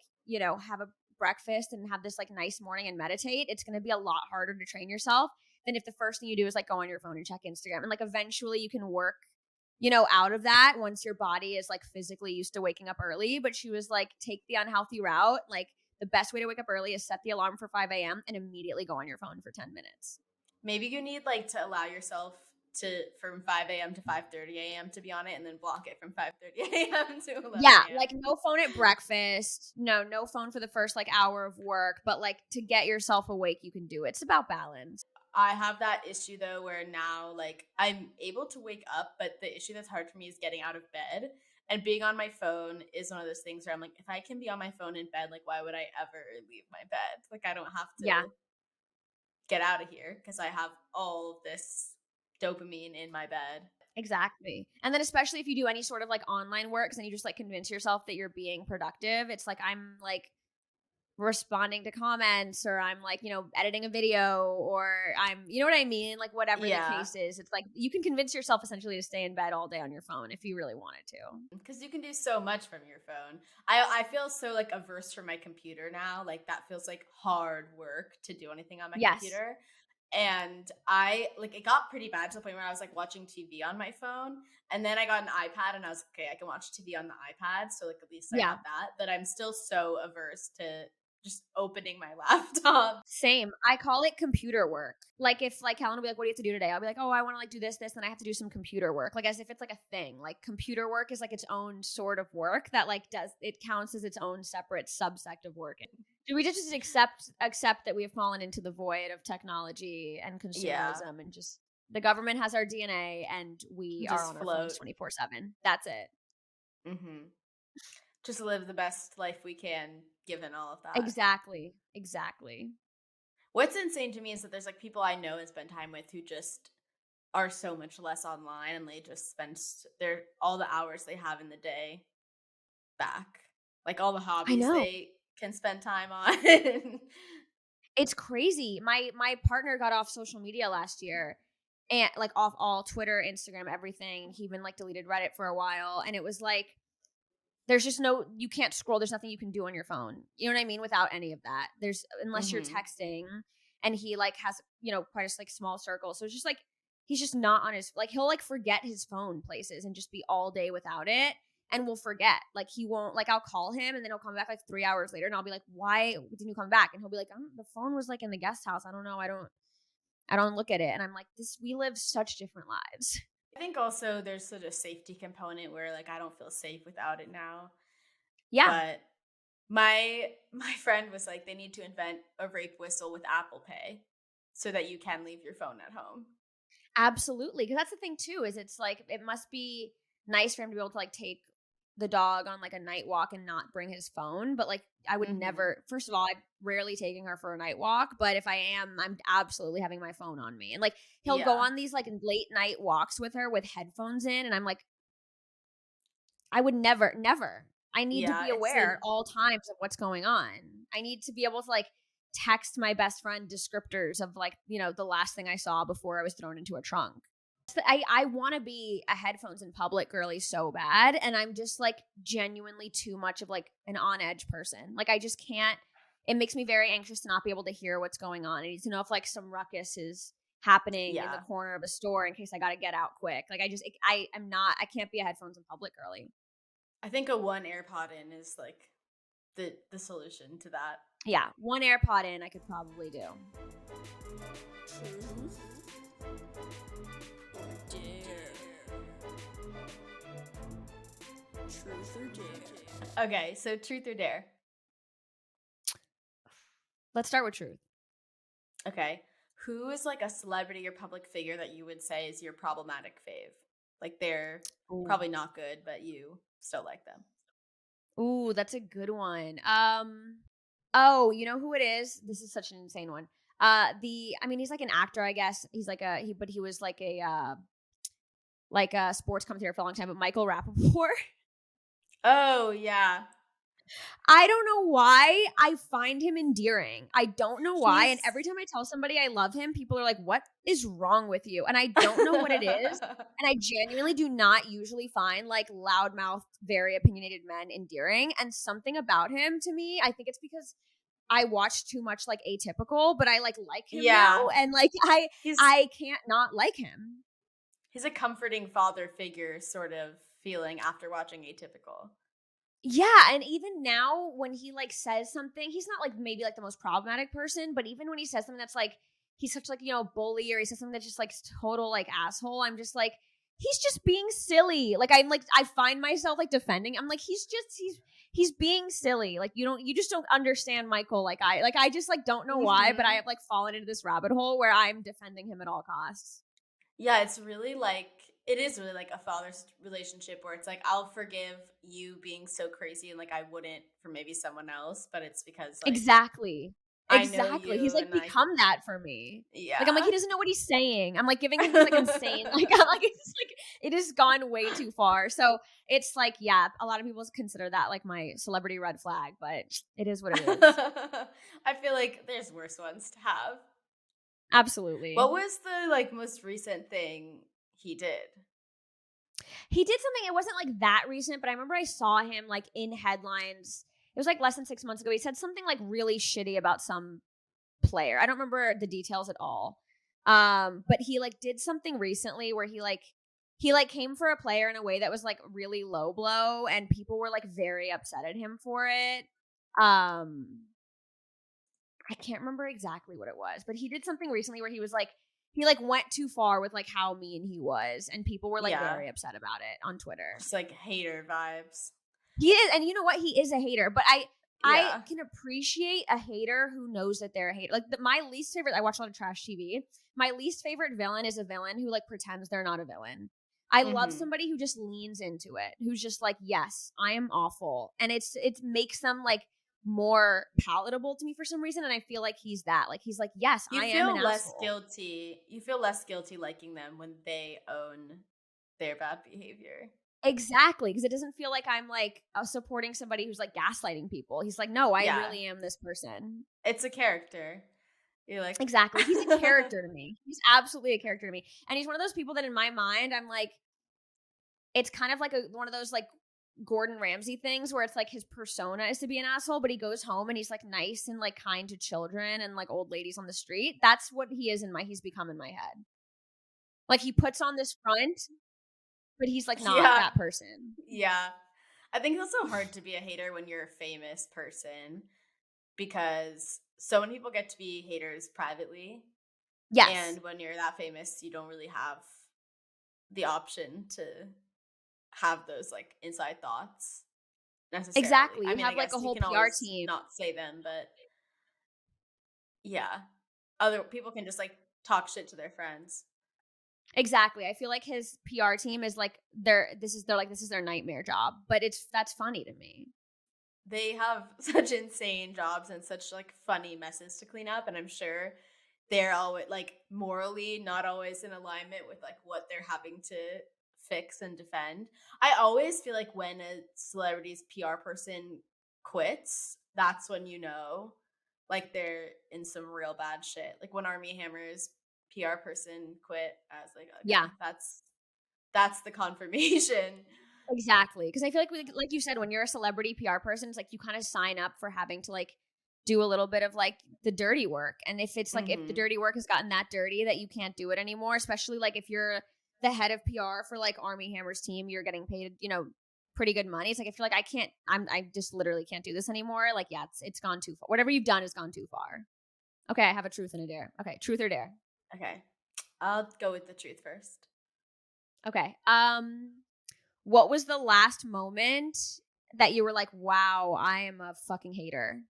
[SPEAKER 5] have a breakfast and have this like nice morning and meditate, it's going to be a lot harder to train yourself than if the first thing you do is like go on your phone and check Instagram. And like eventually you can work, out of that once your body is like physically used to waking up early. But she was like, take the unhealthy route. Like the best way to wake up early is set the alarm for 5 a.m. and immediately go on your phone for 10 minutes.
[SPEAKER 2] Maybe you need like to allow yourself from 5 a.m. to 5:30 a.m. to be on it, and then block it from 5:30 a.m. to 11 a.m.
[SPEAKER 5] Like no phone at breakfast. No phone for the first like hour of work. But like to get yourself awake, you can do it. It's about balance.
[SPEAKER 2] I have that issue though, where now like I'm able to wake up, but the issue that's hard for me is getting out of bed. And being on my phone is one of those things where I'm like, if I can be on my phone in bed, like why would I ever leave my bed? Like I don't have to get out of here because I have all of this dopamine in my bed.
[SPEAKER 5] Exactly. And then especially if you do any sort of like online work, and you just like convince yourself that you're being productive, it's like I'm like responding to comments, or I'm like, editing a video, or I'm, you know what I mean? Like whatever the case is, it's like you can convince yourself essentially to stay in bed all day on your phone if you really wanted to.
[SPEAKER 2] Because you can do so much from your phone. I feel so like averse from my computer now. Like that feels like hard work to do anything on my computer. And it got pretty bad to the point where I was like watching TV on my phone, and then I got an iPad and I was like, okay, I can watch TV on the iPad. So like at least I have that, but I'm still so averse to just opening my laptop.
[SPEAKER 5] Same. I call it computer work. Like if like Helen will be like, what do you have to do today? I'll be like, oh, I want to like do this, then I have to do some computer work. Like as if it's like a thing. Like computer work is like its own sort of work that like it counts as its own separate subsect of work. Do we just accept that we have fallen into the void of technology and consumerism, and just the government has our DNA and we just are on our phones 24/7? That's it.
[SPEAKER 2] Mm-hmm. Just live the best life we can, given all of that.
[SPEAKER 5] Exactly.
[SPEAKER 2] What's insane to me is that there's like people I know and spend time with who just are so much less online, and they just spend all the hours they have in the day back. Like all the hobbies they can spend time on.
[SPEAKER 5] It's crazy. My partner got off social media last year, and like off all Twitter, Instagram, everything. He even like deleted Reddit for a while, and it was like there's just you can't scroll. There's nothing you can do on your phone. You know what I mean? Without any of that, unless you're texting, and he like has, quite a like small circle. So it's just like, he's just not on his, like he'll like forget his phone places and just be all day without it. And we'll forget, like he won't, like I'll call him and then he'll come back like 3 hours later and I'll be like, why didn't you come back? And he'll be like, the phone was like in the guest house. I don't know. I don't look at it. And I'm like, we live such different lives.
[SPEAKER 2] I think also there's sort of safety component where like I don't feel safe without it now.
[SPEAKER 5] Yeah.
[SPEAKER 2] But my friend was like, they need to invent a rape whistle with Apple Pay so that you can leave your phone at home.
[SPEAKER 5] Absolutely. Because that's the thing too, is it's like, it must be nice for him to be able to like take the dog on like a night walk and not bring his phone. But like, I would never, first of all, I'm rarely taking her for a night walk, but if I am, I'm absolutely having my phone on me. And like, he'll go on these like late night walks with her with headphones in. And I'm like, I would never. I need to be aware at all times of what's going on. I need to be able to like text my best friend descriptors of like, you know, the last thing I saw before I was thrown into a trunk. I want to be a headphones in public girly so bad. And I'm just like genuinely too much of like an on edge person. Like I just can't, it makes me very anxious to not be able to hear what's going on. I need to know if like some ruckus is happening in the corner of a store in case I got to get out quick. Like I can't be a headphones in public girly.
[SPEAKER 2] I think a one AirPod in is like the solution to that.
[SPEAKER 5] Yeah, one AirPod in I could probably do.
[SPEAKER 4] Truth or dare? Truth or dare?
[SPEAKER 2] Okay, so truth or dare?
[SPEAKER 5] Let's start with truth.
[SPEAKER 2] Okay. Who is like a celebrity or public figure that you would say is your problematic fave? Like they're probably not good, but you still like them.
[SPEAKER 5] Ooh, that's a good one. Oh, you know who it is? This is such an insane one. He's like an actor, I guess. He's like he was like a sports commentator for a long time, but Michael Rappaport.
[SPEAKER 2] Oh, yeah.
[SPEAKER 5] I don't know why I find him endearing. I don't know why. And every time I tell somebody I love him, people are like, what is wrong with you? And I don't know what it is. And I genuinely do not usually find like loudmouth, very opinionated men endearing. And something about him to me, I think it's because I watch too much like Atypical, but I like him now. And like I can't not like him.
[SPEAKER 2] He's a comforting father figure sort of feeling after watching Atypical.
[SPEAKER 5] Yeah, and even now when he like says something, he's not like maybe like the most problematic person, but even when he says something that's like he's such like, you know, bully, or he says something that's just like total like asshole, I'm just like, he's just being silly. Like I'm like, I find myself like defending. I'm like, he's being silly. Like you just don't understand Michael like I just like don't know why, but I have like fallen into this rabbit hole where I'm defending him at all costs.
[SPEAKER 2] Yeah, it is really like a father's relationship where it's like, I'll forgive you being so crazy and like I wouldn't for maybe someone else, but it's because like,
[SPEAKER 5] Exactly.
[SPEAKER 2] I know you
[SPEAKER 5] He's like become that for me.
[SPEAKER 2] Yeah.
[SPEAKER 5] Like I'm like, he doesn't know what he's saying. I'm like giving him this like insane, like I'm like it's like it has gone way too far. So it's like, yeah, a lot of people consider that like my celebrity red flag, but it is what it is.
[SPEAKER 2] I feel like there's worse ones to have.
[SPEAKER 5] Absolutely.
[SPEAKER 2] What was the like most recent thing he did?
[SPEAKER 5] He did something, it wasn't like that recent, but I remember I saw him like in headlines. It was like less than 6 months ago. He said something like really shitty about some player. I don't remember the details at all. But he like did something recently where he came for a player in a way that was like really low blow, and people were like very upset at him for it. I can't remember exactly what it was, but he did something recently where he was like, he like went too far with like how mean he was, and people were like very upset about it on Twitter.
[SPEAKER 2] Just like hater vibes.
[SPEAKER 5] He is, and you know what? He is a hater, but I can appreciate a hater who knows that they're a hater. Like my least favorite, I watch a lot of trash TV. My least favorite villain is a villain who like pretends they're not a villain. I love somebody who just leans into it, who's just like, yes, I am awful. And it makes them like more palatable to me for some reason, and I feel like he's that. Like he's like, yes, I am an asshole.
[SPEAKER 2] You feel less guilty liking them when they own their bad behavior.
[SPEAKER 5] Exactly, because it doesn't feel like I'm like supporting somebody who's like gaslighting people. He's like, no, I really am this person.
[SPEAKER 2] It's a character. You're like,
[SPEAKER 5] exactly. He's a character to me. He's absolutely a character to me, and he's one of those people that in my mind I'm like, it's kind of like one of those like Gordon Ramsay things where it's like his persona is to be an asshole, but he goes home and he's like nice and like kind to children and like old ladies on the street. That's what he is he's become in my head. Like he puts on this front, but he's like not that person.
[SPEAKER 2] Yeah. I think it's also hard to be a hater when you're a famous person, because so many people get to be haters privately.
[SPEAKER 5] Yes.
[SPEAKER 2] And when you're that famous, you don't really have the option to have those like inside thoughts necessarily.
[SPEAKER 5] Exactly.
[SPEAKER 2] I mean,
[SPEAKER 5] have like a whole PR team.
[SPEAKER 2] Not say them, but yeah, other people can just like talk shit to their friends.
[SPEAKER 5] Exactly. I feel like his PR team is like this is their nightmare job, but that's funny to me.
[SPEAKER 2] They have such insane jobs and such like funny messes to clean up, and I'm sure they're always like morally not always in alignment with like what they're having to fix and defend. I always feel like when a celebrity's PR person quits, that's when you know like they're in some real bad shit. Like when Armie Hammer's PR person quit, I was like, okay,
[SPEAKER 5] Yeah.
[SPEAKER 2] that's the confirmation.
[SPEAKER 5] Exactly. Because I feel like you said, when you're a celebrity PR person, it's like you kind of sign up for having to like do a little bit of like the dirty work. And if it's like, if the dirty work has gotten that dirty that you can't do it anymore, especially like if you're the head of PR for like Armie Hammer's team, you're getting paid, pretty good money. It's like, I feel like I just literally can't do this anymore. Like, yeah, it's gone too far. Whatever you've done has gone too far. Okay. I have a truth and a dare. Okay. Truth or dare?
[SPEAKER 2] Okay. I'll go with the truth first.
[SPEAKER 5] Okay. What was the last moment that you were like, wow, I am a fucking hater?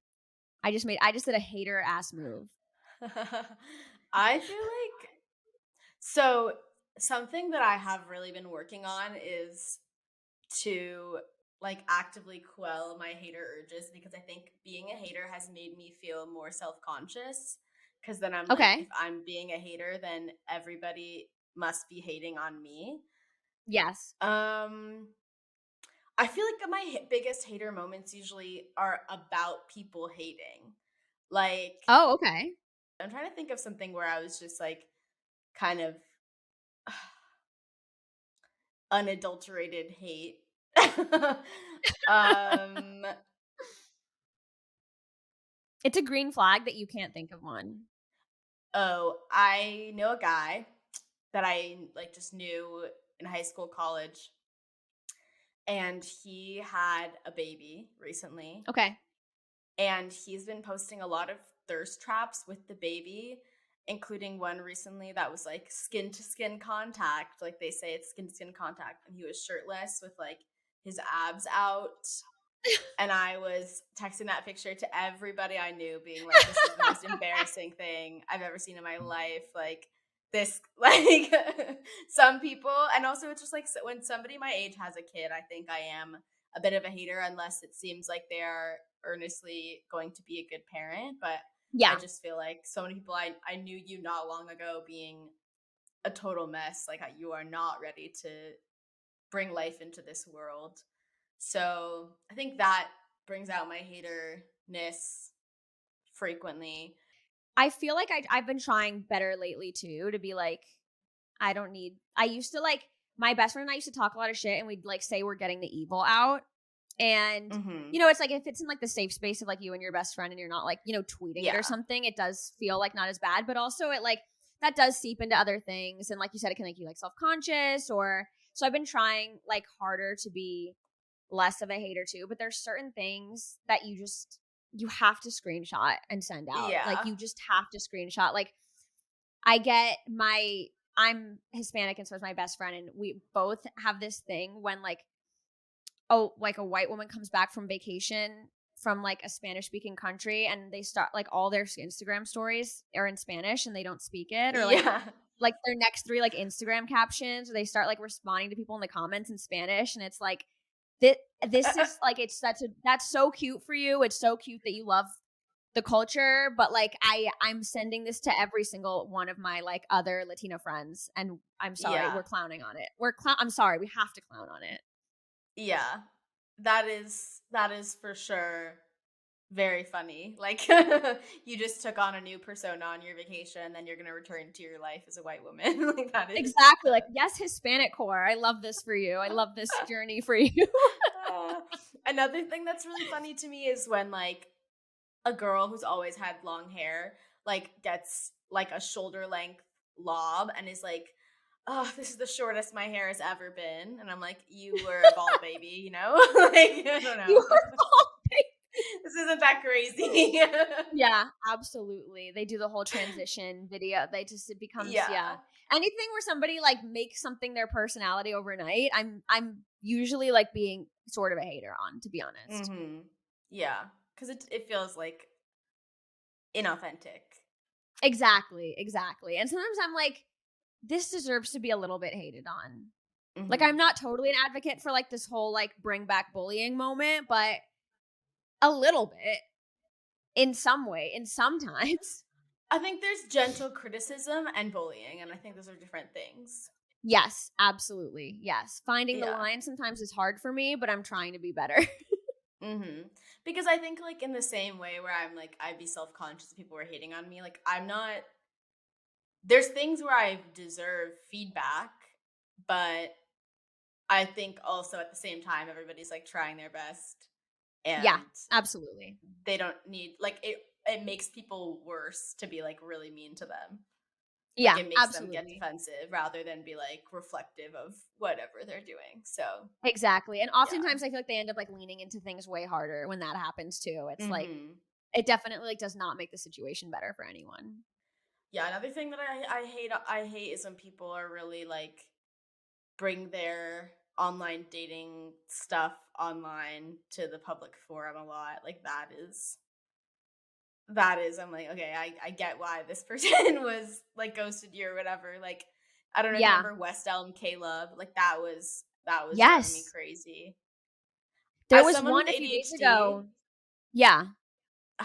[SPEAKER 5] I just did a hater ass move.
[SPEAKER 2] I feel like, so something that I have really been working on is to like actively quell my hater urges, because I think being a hater has made me feel more self-conscious, because then I'm like, if I'm being a hater, then everybody must be hating on me.
[SPEAKER 5] Yes.
[SPEAKER 2] I feel like my biggest hater moments usually are about people hating. Like,
[SPEAKER 5] oh, okay.
[SPEAKER 2] I'm trying to think of something where I was just like kind of unadulterated hate.
[SPEAKER 5] It's a green flag that you can't think of one.
[SPEAKER 2] Oh, I know a guy that I like just knew in high school, college, and he had a baby recently.
[SPEAKER 5] Okay.
[SPEAKER 2] And he's been posting a lot of thirst traps with the baby, including one recently that was like skin to skin contact. Like they say it's skin to skin contact. And he was shirtless with like his abs out. And I was texting that picture to everybody I knew, being like, this is the most embarrassing thing I've ever seen in my life. Like this, like some people, and also it's just like when somebody my age has a kid, I think I am a bit of a hater unless it seems like they are earnestly going to be a good parent. But yeah, I just feel like so many people I knew you not long ago being a total mess. Like you are not ready to bring life into this world. So I think that brings out my haterness frequently.
[SPEAKER 5] I feel like I've been trying better lately too, to be like, I used to like, my best friend and I used to talk a lot of shit, and we'd like say we're getting the evil out. And, it's like, if it's in like the safe space of like you and your best friend and you're not like, tweeting it or something, it does feel like not as bad. But also it like, that does seep into other things. And like you said, it can make you like self-conscious so I've been trying like harder to be less of a hater too. But there's certain things that you have to screenshot and send out. Yeah. Like you just have to screenshot. Like I'm Hispanic and so is my best friend, and we both have this thing when like a white woman comes back from vacation from like a Spanish speaking country, and they start like all their Instagram stories are in Spanish and they don't speak it, or like their next 3 like Instagram captions, or they start like responding to people in the comments in Spanish, and it's like this is like, that's so cute for you. It's so cute that you love the culture, but like I'm sending this to every single one of my like other Latino friends, and I'm sorry, we're clowning on it. I'm sorry, we have to clown on it.
[SPEAKER 2] Yeah, that is for sure very funny. Like you just took on a new persona on your vacation, then you're gonna return to your life as a white woman. Like that is
[SPEAKER 5] exactly like, yes, Hispanic core. I love this for you. I love this journey for you.
[SPEAKER 2] Another thing that's really funny to me is when like a girl who's always had long hair like gets like a shoulder length lob and is like, oh, this is the shortest my hair has ever been. And I'm like, you were a bald baby, like, I don't know.
[SPEAKER 5] You were a bald baby.
[SPEAKER 2] This isn't that crazy.
[SPEAKER 5] Yeah, absolutely. They do the whole transition video. It becomes, anything where somebody like makes something their personality overnight, I'm usually like being sort of a hater on, to be honest.
[SPEAKER 2] Mm-hmm. Yeah, because it feels like inauthentic.
[SPEAKER 5] Exactly. And sometimes I'm like, this deserves to be a little bit hated on.
[SPEAKER 2] Mhm.
[SPEAKER 5] Like, I'm not totally an advocate for like this whole like bring back bullying moment, but a little bit in some way, in sometimes.
[SPEAKER 2] I think there's gentle criticism and bullying, and I think those are different things.
[SPEAKER 5] Yes, absolutely. Yes. Finding the
[SPEAKER 2] Yeah.
[SPEAKER 5] line sometimes is hard for me, but I'm trying to be better.
[SPEAKER 2] Because I think, like, in the same way where I'm like, I'd be self-conscious if people were hating on me, like, I'm not, there's things where I deserve feedback, but I think also at the same time, everybody's like trying their best, and
[SPEAKER 5] Yeah, absolutely.
[SPEAKER 2] they don't need, like, it makes people worse to be like really mean to them.
[SPEAKER 5] Yeah,
[SPEAKER 2] Like, it makes
[SPEAKER 5] absolutely.
[SPEAKER 2] them get defensive rather than be like reflective of whatever they're doing. So
[SPEAKER 5] Exactly. And oftentimes I feel like they end up like leaning into things way harder when that happens too. It's like, it definitely like does not make the situation better for anyone.
[SPEAKER 2] yeah, another thing that I hate is when people are really like bring their online dating stuff online to the public forum a lot. Like, that is I'm like, okay, I get why this person was like ghosted you or whatever. Like, I don't know if you
[SPEAKER 5] Yeah.
[SPEAKER 2] remember West Elm Caleb. Like, that was driving me
[SPEAKER 5] Yes.
[SPEAKER 2] crazy.
[SPEAKER 5] There
[SPEAKER 2] As
[SPEAKER 5] was
[SPEAKER 2] someone
[SPEAKER 5] one
[SPEAKER 2] with
[SPEAKER 5] a few days
[SPEAKER 2] ADHD
[SPEAKER 5] ago. Yeah.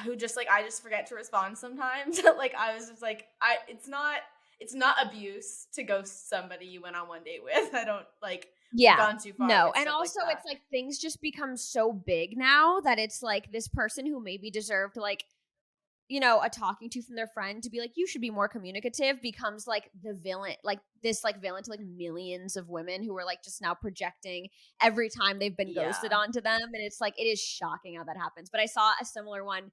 [SPEAKER 2] who just like, I just forget to respond sometimes. Like, I was just like, it's not abuse to ghost somebody you went on one date with. I don't like,
[SPEAKER 5] Yeah.
[SPEAKER 2] gone too far.
[SPEAKER 5] No.
[SPEAKER 2] with
[SPEAKER 5] And
[SPEAKER 2] stuff
[SPEAKER 5] also
[SPEAKER 2] like
[SPEAKER 5] it's like things just become so big now that it's like this person who maybe deserved like, you know, a talking to from their friend to be like, you should be more communicative, becomes like the villain, like this like villain to like millions of women who are like just now projecting every time they've been ghosted onto them. And it's like, it is shocking how that happens. But I saw a similar one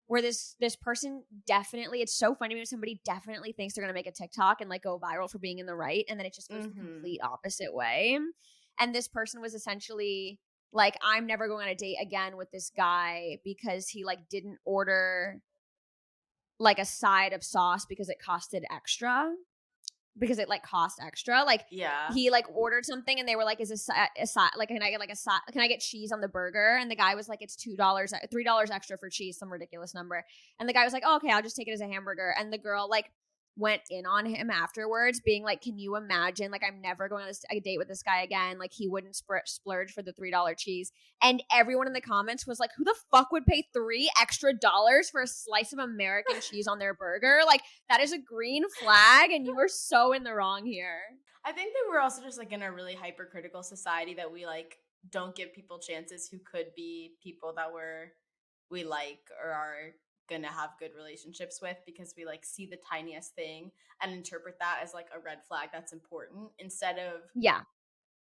[SPEAKER 5] where this person definitely, it's so funny when somebody definitely thinks they're going to make a TikTok and like go viral for being in the right. And then it just goes the complete opposite way. And this person was essentially like, I'm never going on a date again with this guy because he like didn't order like a side of sauce because it costed extra. Because it like cost extra. Like he like ordered something and they were like, is this a side? Like, can I get like can I get cheese on the burger? And the guy was like, it's $3 extra for cheese, some ridiculous number. And the guy was like, oh, okay, I'll just take it as a hamburger. And the girl like went in on him afterwards being like, can you imagine? Like, I'm never going on a date with this guy again. Like, he wouldn't splurge for the $3 cheese. And everyone in the comments was like, who the fuck would pay $3 extra for a slice of American cheese on their burger? Like, that is a green flag and you are so in the wrong here.
[SPEAKER 2] I think that we're also just like in a really hypercritical society that we like don't give people chances who could be people that we like or are gonna have good relationships with, because we like see the tiniest thing and interpret that as like a red flag that's important, instead of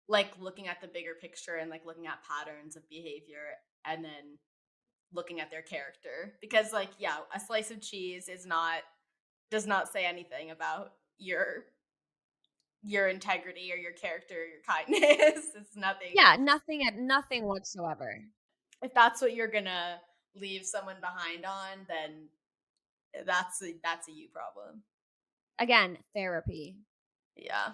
[SPEAKER 2] like looking at the bigger picture and like looking at patterns of behavior and then looking at their character. Because like, yeah, a slice of cheese does not say anything about your integrity or your character or your kindness. It's nothing.
[SPEAKER 5] Yeah, nothing whatsoever.
[SPEAKER 2] If that's what you're gonna leave someone behind on, then that's a you problem.
[SPEAKER 5] Again, therapy.
[SPEAKER 2] Yeah.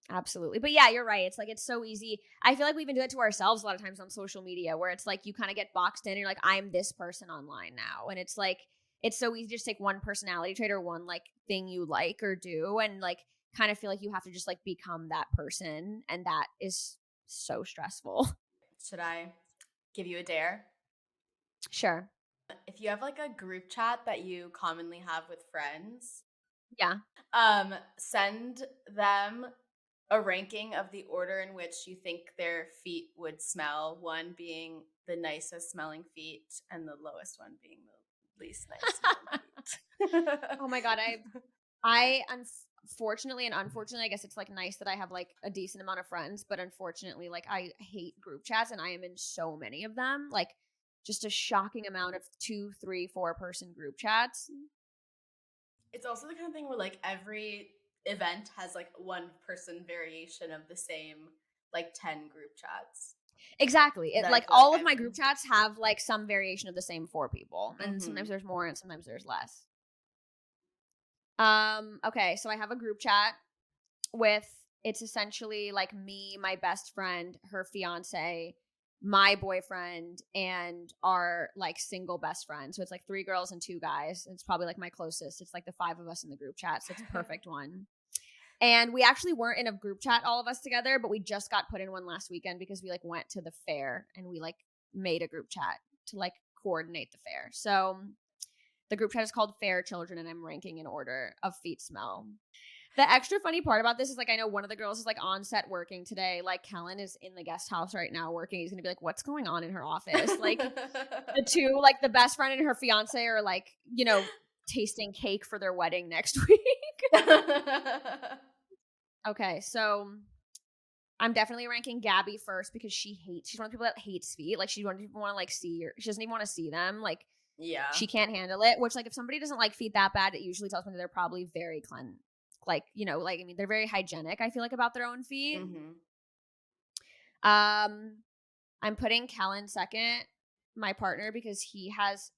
[SPEAKER 5] Absolutely. But yeah, you're right. It's like, it's so easy. I feel like we even do it to ourselves a lot of times on social media, where it's like you kind of get boxed in and you're like, I'm this person online now. And it's like, it's so easy to just take one personality trait or one like thing you like or do and like kind of feel like you have to just like become that person. And that is so stressful.
[SPEAKER 2] Should I give you a dare?
[SPEAKER 5] Sure.
[SPEAKER 2] If you have like a group chat that you commonly have with friends, send them a ranking of the order in which you think their feet would smell, one being the nicest smelling feet and the lowest one being the least nice smelling feet.
[SPEAKER 5] Oh my God. I unfortunately, I guess it's like nice that I have like a decent amount of friends, but unfortunately, like I hate group chats and I am in so many of them, like just a shocking amount of 2, 3, 4 person group chats.
[SPEAKER 2] It's also the kind of thing where like every event has like one person variation of the same like 10 group chats.
[SPEAKER 5] Exactly. It, like all of my group chats have like some variation of the same 4 people, and sometimes there's more and sometimes there's less. Okay, so I have a group chat with, it's essentially like me, my best friend, her fiance, my boyfriend, and our like single best friend. So it's like 3 girls and 2 guys. It's probably like my closest. It's like the 5 of us in the group chat. So it's a perfect one. And we actually weren't in a group chat, all of us together, but we just got put in one last weekend because we like went to the fair and we like made a group chat to like coordinate the fair. So the group chat is called Fair Children, and I'm ranking in order of feet smell. The extra funny part about this is like I know one of the girls is like on set working today. Like Kellen is in the guest house right now working. He's gonna be like, what's going on in her office? Like the two, like the best friend and her fiance are like, you know, tasting cake for their wedding next week. Okay, so I'm definitely ranking Gabby first because she's one of the people that hates feet. Like she doesn't even want to like see, or she doesn't even want to see them. Like she can't handle it. Which like if somebody doesn't like feet that bad, it usually tells me that they're probably very like, you know, like I mean they're very hygienic. I feel like about their own feet.
[SPEAKER 2] Mm-hmm.
[SPEAKER 5] I'm putting Kellen second, my partner, because he has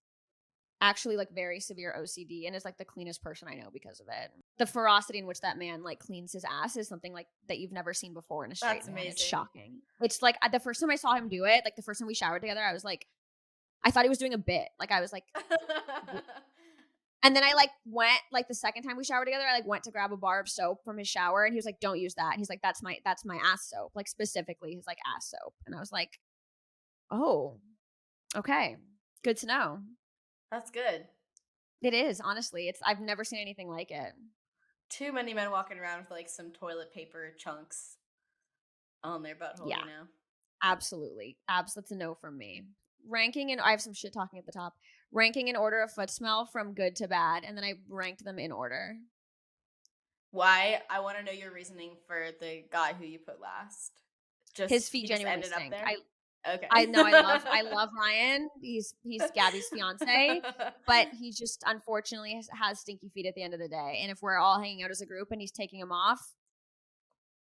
[SPEAKER 5] actually like very severe OCD and is like the cleanest person I know because of it. The ferocity in which that man like cleans his ass is something like that you've never seen before in a straight man. It's shocking. It's like the first time I saw him do it, like the first time we showered together, I was like, I thought he was doing a bit. Like I was like, and then I like went like the second time we showered together, I like went to grab a bar of soap from his shower and he was like, don't use that. And he's like, that's my ass soap. Like specifically his like ass soap. And I was like, oh, okay. Good to know.
[SPEAKER 2] That's good.
[SPEAKER 5] It is, honestly. I've never seen anything like it.
[SPEAKER 2] Too many men walking around with like some toilet paper chunks on their butthole, you know?
[SPEAKER 5] Absolutely. That's a no from me. I have some shit talking at the top. Ranking in order of foot smell from good to bad, and then I ranked them in order.
[SPEAKER 2] Why? I want to know your reasoning for the guy who you put last.
[SPEAKER 5] His feet genuinely stink.
[SPEAKER 2] Okay.
[SPEAKER 5] I know. I love Ryan. He's Gabby's fiance, but he just unfortunately has stinky feet at the end of the day. And if we're all hanging out as a group and he's taking them off,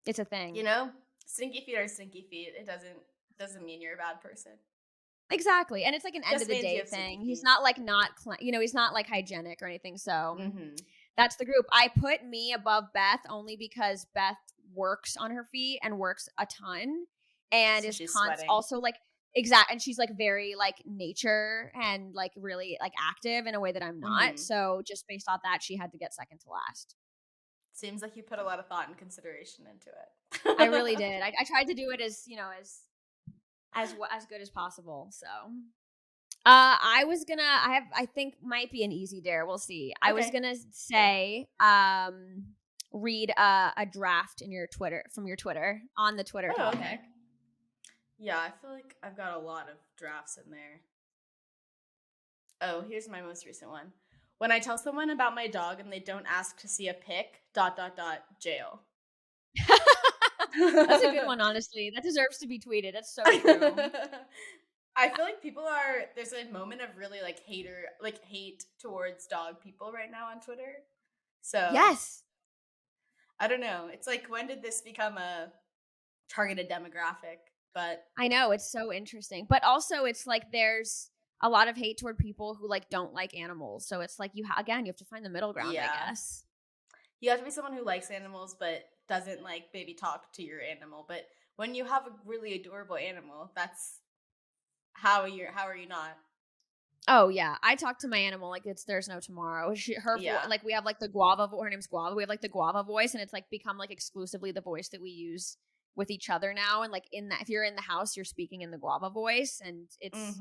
[SPEAKER 5] it's a thing.
[SPEAKER 2] You know, stinky feet are stinky feet. It doesn't mean you're a bad person.
[SPEAKER 5] Exactly, and it's like an end of the day thing. He's not like he's not like hygienic or anything. So that's the group. I put me above Beth only because Beth works on her feet and works a ton. And so is also like and she's like very like nature and like really like active in a way that I'm not. So just based off that, she had to get second to last.
[SPEAKER 2] Seems like you put a lot of thought and consideration into it.
[SPEAKER 5] I really did. I tried to do it as, you know, as good as possible. So I think might be an easy dare. We'll see. Okay. I was gonna say read a draft in your Twitter on the Twitter topic. Okay.
[SPEAKER 2] Yeah, I feel like I've got a lot of drafts in there. Oh, here's my most recent one. When I tell someone about my dog and they don't ask to see a pic, ... jail.
[SPEAKER 5] That's a good one, honestly. That deserves to be tweeted. That's so true.
[SPEAKER 2] I feel like there's a moment of really like hate towards dog people right now on Twitter. So
[SPEAKER 5] yes.
[SPEAKER 2] I don't know. It's like, when did this become a targeted demographic? But
[SPEAKER 5] I know, it's so interesting. But also it's like there's a lot of hate toward people who like don't like animals. So it's like you have to find the middle ground, I guess.
[SPEAKER 2] You have to be someone who likes animals but doesn't like baby talk to your animal. But when you have a really adorable animal, that's how are you not?
[SPEAKER 5] Oh yeah, I talk to my animal like there's no tomorrow. Like we have like the guava. Her name's Guava. We have like the guava voice, and it's like become like exclusively the voice that we use with each other now. And like if you're in the house, you're speaking in the guava voice, and it's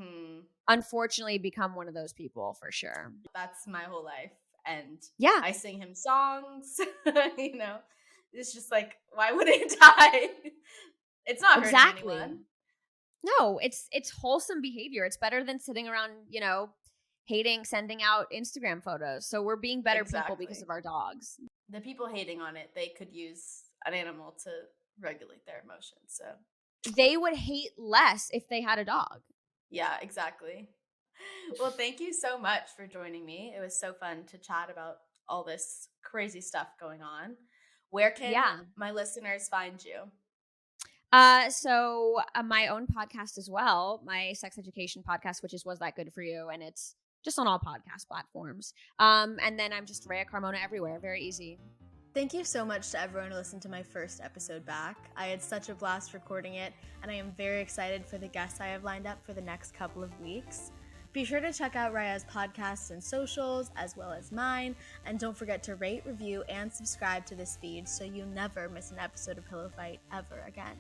[SPEAKER 5] unfortunately become one of those people for sure.
[SPEAKER 2] That's my whole life, and
[SPEAKER 5] yeah,
[SPEAKER 2] I sing him songs. You know, it's just like, why wouldn't I? It's not hurting anyone.
[SPEAKER 5] No, it's wholesome behavior. It's better than sitting around, you know, sending out Instagram photos. So we're being better people because of our dogs.
[SPEAKER 2] The people hating on it, they could use an animal to regulate their emotions. So
[SPEAKER 5] they would hate less if they had a dog.
[SPEAKER 2] Yeah, exactly. Well, thank you so much for joining me. It was so fun to chat about all this crazy stuff going on. Where can my listeners find you?
[SPEAKER 5] So my own podcast as well, my sex education podcast, which is Was That Good For You? And it's just on all podcast platforms. And then I'm just Raya Carmona everywhere. Very easy.
[SPEAKER 2] Thank you so much to everyone who listened to my first episode back. I had such a blast recording it, and I am very excited for the guests I have lined up for the next couple of weeks. Be sure to check out Raya's podcasts and socials, as well as mine, and don't forget to rate, review, and subscribe to this feed so you never miss an episode of Pillow Fight ever again.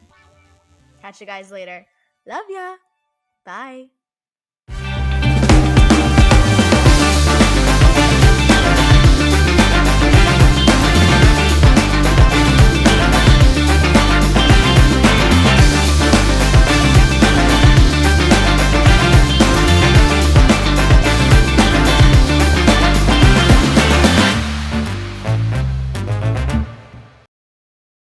[SPEAKER 2] Catch you guys later. Love ya! Bye!